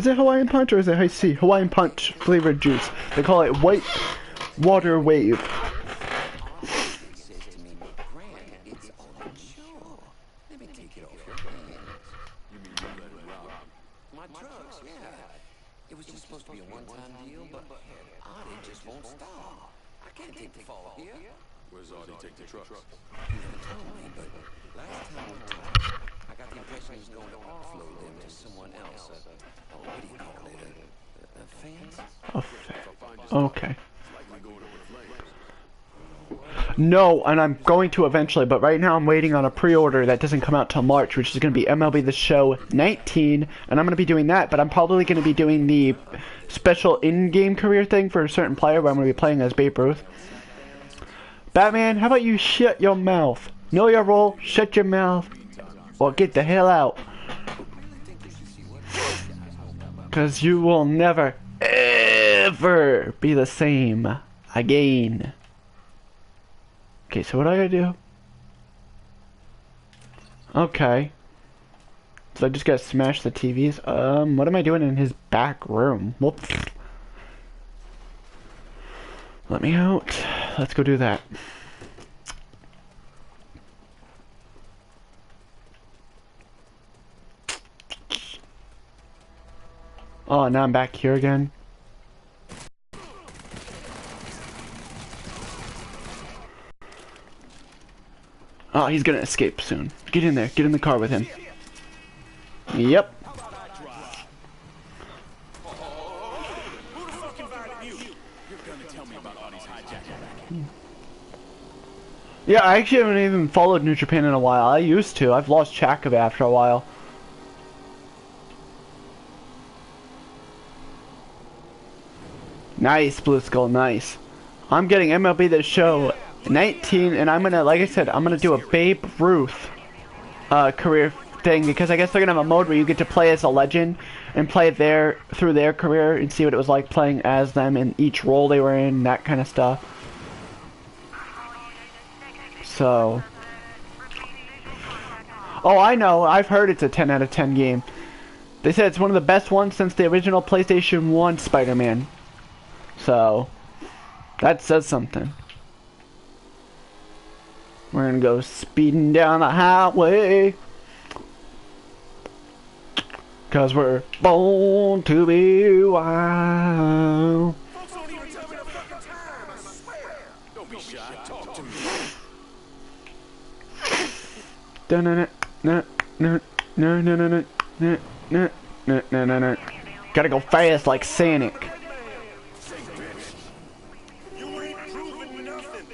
it Hawaiian Punch or is it High C? Hawaiian Punch flavored juice. They call it White Water Wave. Supposed to be a one-time deal, but Audie just won't stop. I can't take the fall here. Where's Artie take the trucks? Told me, but last time we talked, I got the impression he was going to offload them to someone else. What do you call it? A fence? Okay. No, and I'm going to eventually, but right now I'm waiting on a pre-order that doesn't come out till March, which is going to be MLB The Show 19, and I'm going to be doing that, but I'm probably going to be doing the special in-game career thing for a certain player where I'm going to be playing as Babe Ruth. Batman, how about you shut your mouth? Know your role, shut your mouth, or get the hell out. Because you will never, ever be the same again. Okay, so what do I gotta do? Okay. So I just gotta smash the TVs. What am I doing in his back room? Whoops. Let me out. Let's go do that. Oh, now I'm back here again. Oh, he's gonna escape soon. Get in there. Get in the car with him. Yep. Yeah, I actually haven't even followed New Japan in a while. I used to. I've lost track of it after a while. Nice, Blue Skull, nice. I'm getting MLB The Show 19, and I'm gonna, like I said, I'm gonna do a Babe Ruth career thing, because I guess they're gonna have a mode where you get to play as a legend and play through their career and see what it was like playing as them in each role they were in, that kind of stuff. So, oh, I know, I've heard it's a 10 out of 10 game. They said it's one of the best ones since the original PlayStation 1 Spider-Man. So, that says something. We're gonna go speeding down the highway, 'cause we're born to be wild. Don't even tell me the fucking time, I swear. Don't be shy. Talk to me. Gotta go fast like Sonic. You ain't proving nothing.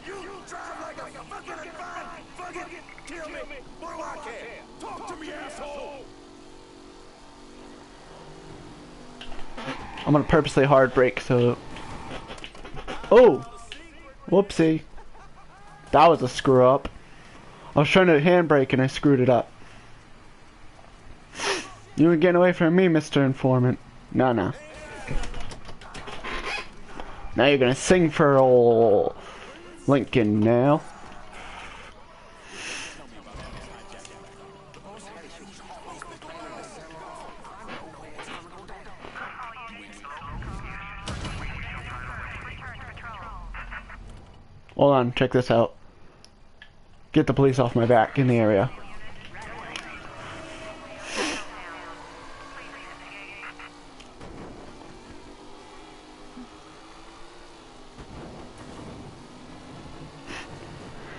You drive like a fucking advance. Fucking kill me. What do I care? Talk to me, asshole. I'm gonna purposely hard brake so. Oh! Whoopsie. That was a screw up. I was trying to handbrake and I screwed it up. You were getting away from me, Mr. Informant. No, no. Now you're gonna sing for old Lincoln now. Hold on, check this out. Get the police off my back in the area.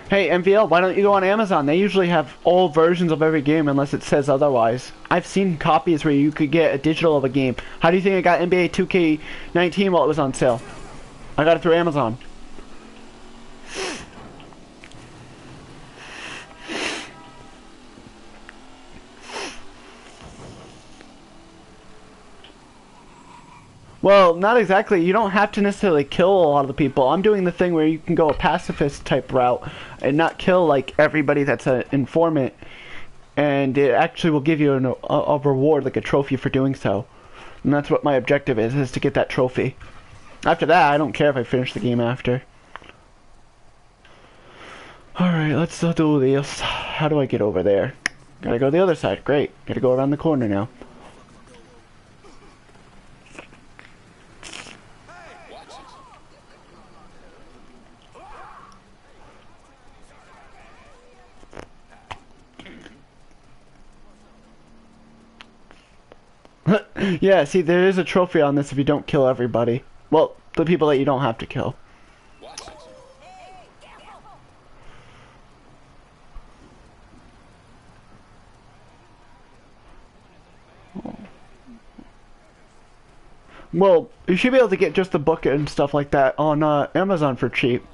Hey, MVL, why don't you go on Amazon? They usually have all versions of every game unless it says otherwise. I've seen copies where you could get a digital of a game. How do you think I got NBA 2K19 while it was on sale? I got it through Amazon. Well, not exactly. You don't have to necessarily kill a lot of the people. I'm doing the thing where you can go a pacifist type route and not kill like everybody that's an informant, and it actually will give you a reward, like a trophy for doing so. And that's what my objective is to get that trophy. After that, I don't care if I finish the game after. Alright, let's do this. How do I get over there? Gotta go the other side. Great. Gotta go around the corner now. Yeah, see, there is a trophy on this if you don't kill everybody. Well, the people that you don't have to kill. Well, you should be able to get just the book and stuff like that on Amazon for cheap.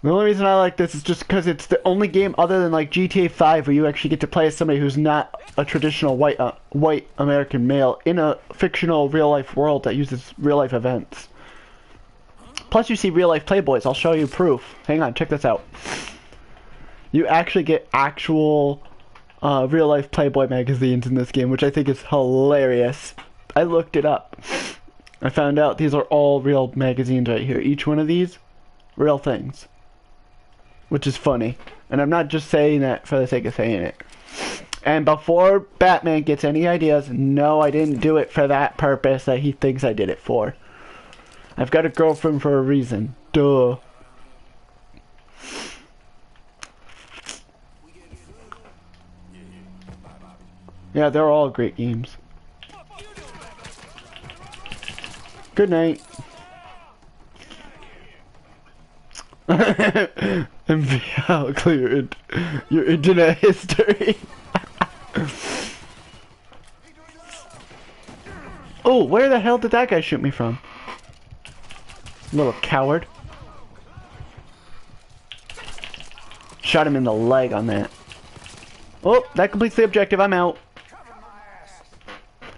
The only reason I like this is just because it's the only game other than like GTA 5 where you actually get to play as somebody who's not a traditional white American male in a fictional real life world that uses real life events. Plus you see real life Playboys. I'll show you proof. Hang on, check this out. You actually get actual real life Playboy magazines in this game, which I think is hilarious. I looked it up. I found out these are all real magazines right here. Each one of these, real things. Which is funny. And I'm not just saying that for the sake of saying it. And before Batman gets any ideas, no, I didn't do it for that purpose that he thinks I did it for. I've got a girlfriend for a reason. Duh. Yeah, they're all great games. Good night. MVL cleared your internet history. Oh, where the hell did that guy shoot me from? Little coward. Shot him in the leg on that. Oh, that completes the objective. I'm out.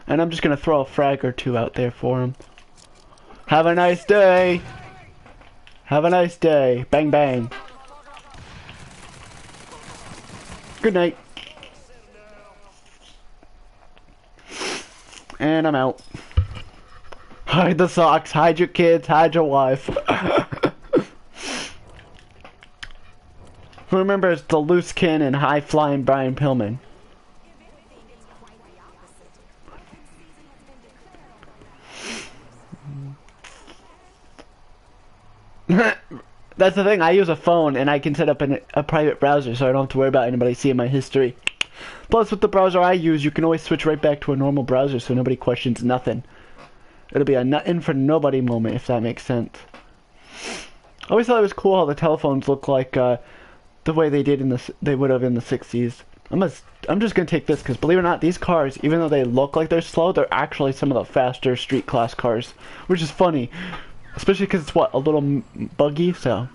And I'm just gonna throw a frag or two out there for him. Have a nice day. Have a nice day. Bang, bang. Good night. And I'm out. Hide the socks. Hide your kids. Hide your wife. Who remembers the loose cannon and high-flying Brian Pillman? That's the thing, I use a phone and I can set up a private browser so I don't have to worry about anybody seeing my history. Plus with the browser I use, you can always switch right back to a normal browser so nobody questions nothing. It'll be a nothing for nobody moment, if that makes sense. I always thought it was cool how the telephones look like the way they did they would have in the 60s. I'm just gonna take this because believe it or not, these cars, even though they look like they're slow, they're actually some of the faster street class cars, which is funny. Especially because it's, what, a little buggy, so.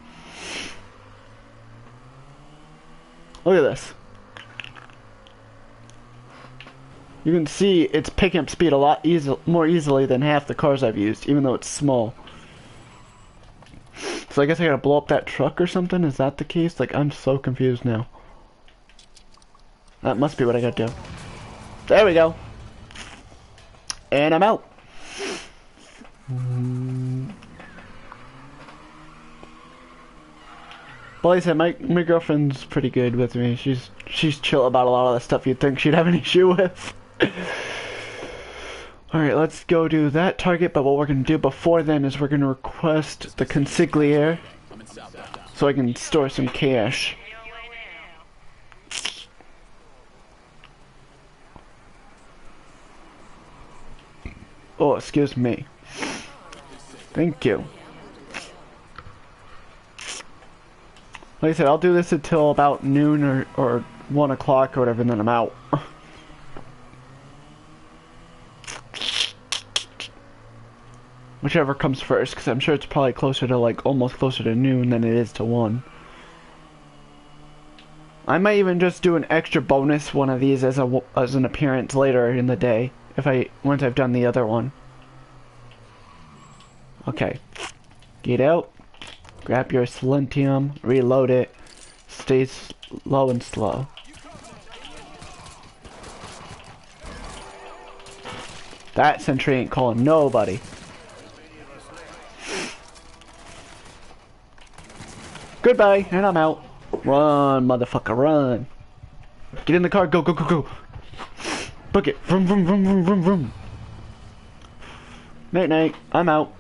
Look at this. You can see it's picking up speed a lot more easily than half the cars I've used, even though it's small. So I guess I gotta blow up that truck or something? Is that the case? Like, I'm so confused now. That must be what I gotta do. There we go. And I'm out. Well, like I said, my girlfriend's pretty good with me. She's chill about a lot of the stuff you'd think she'd have an issue with. Alright, let's go do that target, but what we're going to do before then is we're going to request the consigliere so I can store some cash. Oh, excuse me. Thank you. Like I said, I'll do this until about noon or 1 o'clock or whatever, and then I'm out. Whichever comes first, because I'm sure it's probably closer to, like, almost closer to noon than it is to 1. I might even just do an extra bonus one of these as an appearance later in the day, once I've done the other one. Okay. Get out. Grab your Silentium, reload it, stay low and slow. That sentry ain't calling nobody. Goodbye, and I'm out. Run, motherfucker, run. Get in the car, go, go, go, go. Book it. Vroom, vroom, vroom, vroom, vroom, vroom. Night, night, I'm out.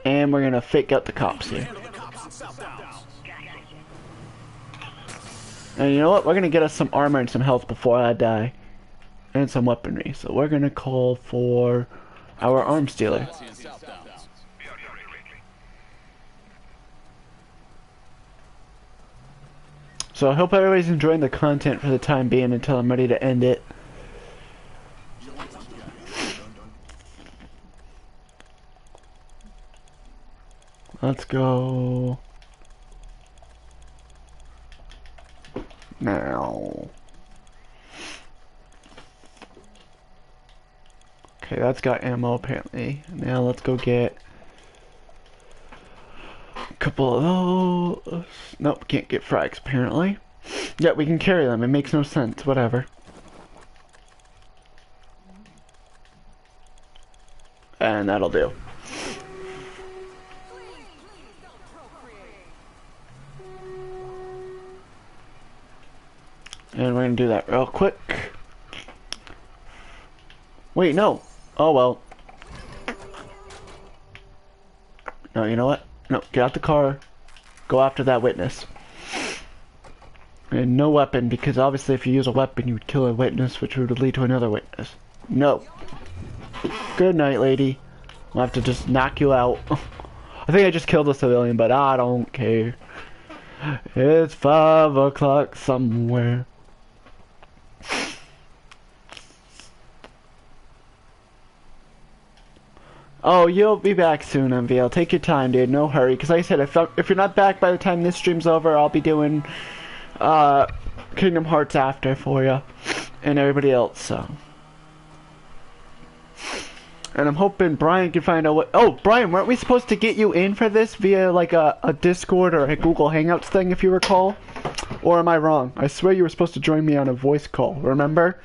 And we're gonna fake out the cops here. And you know what? We're gonna get us some armor and some health before I die. And some weaponry. So we're gonna call for our arms dealer. So I hope everybody's enjoying the content for the time being until I'm ready to end it. Let's go now. Okay, that's got ammo apparently. Now let's go get a couple of those. Nope, can't get frags apparently. Yeah, we can carry them. It makes no sense. Whatever. And that'll do. And we're gonna do that real quick. Wait, no. Oh well. No, you know what? No, get out the car. Go after that witness. And no weapon, because obviously if you use a weapon you would kill a witness, which would lead to another witness. No. Good night, lady. I'll have to just knock you out. I think I just killed a civilian, but I don't care. It's 5 o'clock somewhere. Oh, you'll be back soon, MVL. Take your time, dude. No hurry. Because like I said, if you're not back by the time this stream's over, I'll be doing Kingdom Hearts after for you and everybody else. So, and I'm hoping Brian can find out what. Oh, Brian, weren't we supposed to get you in for this via like a Discord or a Google Hangouts thing, if you recall? Or am I wrong? I swear you were supposed to join me on a voice call. Remember?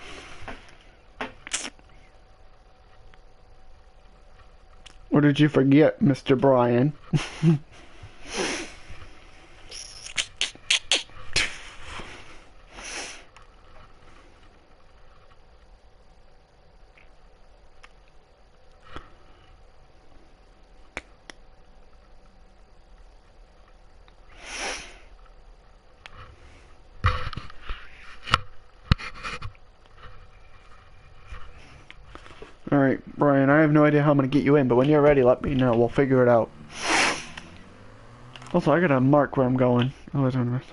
Or did you forget, Mr. Brian? Alright, Brian, I have no idea how I'm going to get you in, but when you're ready, let me know. We'll figure it out. Also, I gotta mark where I'm going. Otherwise, I'm gonna miss.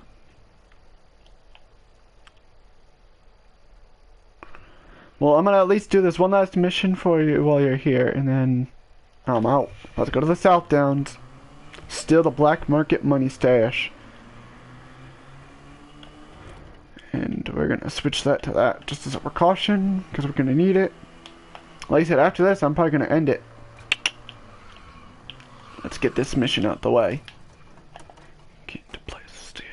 Well, I'm gonna at least do this one last mission for you while you're here, and then I'm out. Let's go to the South Downs. Steal the black market money stash. And we're gonna switch that to that, just as a precaution, because we're gonna need it. Like I said, after this, I'm probably gonna end it. Let's get this mission out the way. Get into places to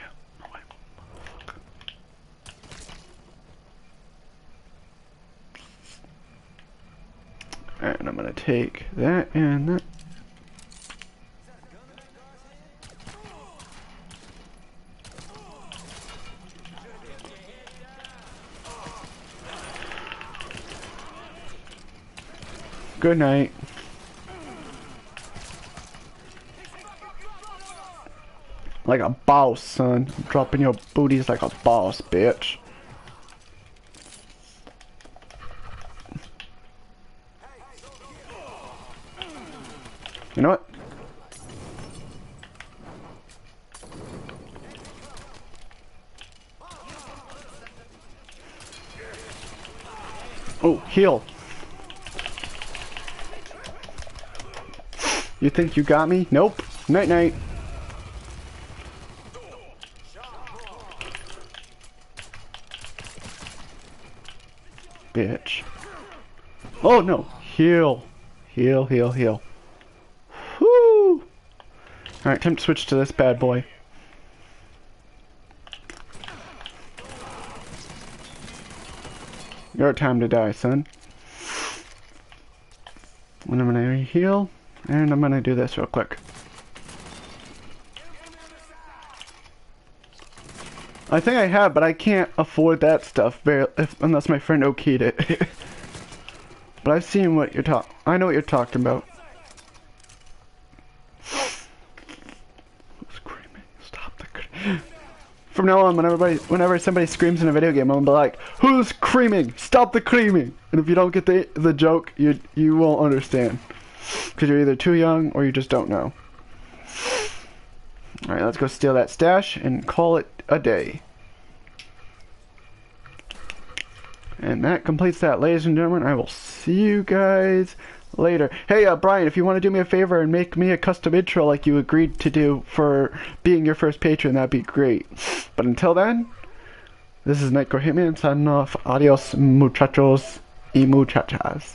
and I'm gonna take that and that. Good night. Like a boss, son. Dropping your booties like a boss, bitch. You know what? Oh, heal. You think you got me? Nope. Night night. Bitch. Oh no. Heal. Heal, heal, heal. Whoo! Alright, time to switch to this bad boy. Your time to die, son. And I'm gonna heal. And I'm gonna do this real quick. I think I have, but I can't afford that stuff unless my friend okayed it. But I've seen what you're I know what you're talking about. Screaming! Stop the. From now on, whenever somebody screams in a video game, I'm gonna be like, "Who's screaming? Stop the screaming!" And if you don't get the joke, you won't understand. Because you're either too young or you just don't know. Alright, let's go steal that stash and call it a day. And that completes that, ladies and gentlemen. I will see you guys later. Hey, Brian, if you want to do me a favor and make me a custom intro like you agreed to do for being your first patron, that'd be great. But until then, this is Nightcore Hitman signing off. Adios, muchachos y muchachas.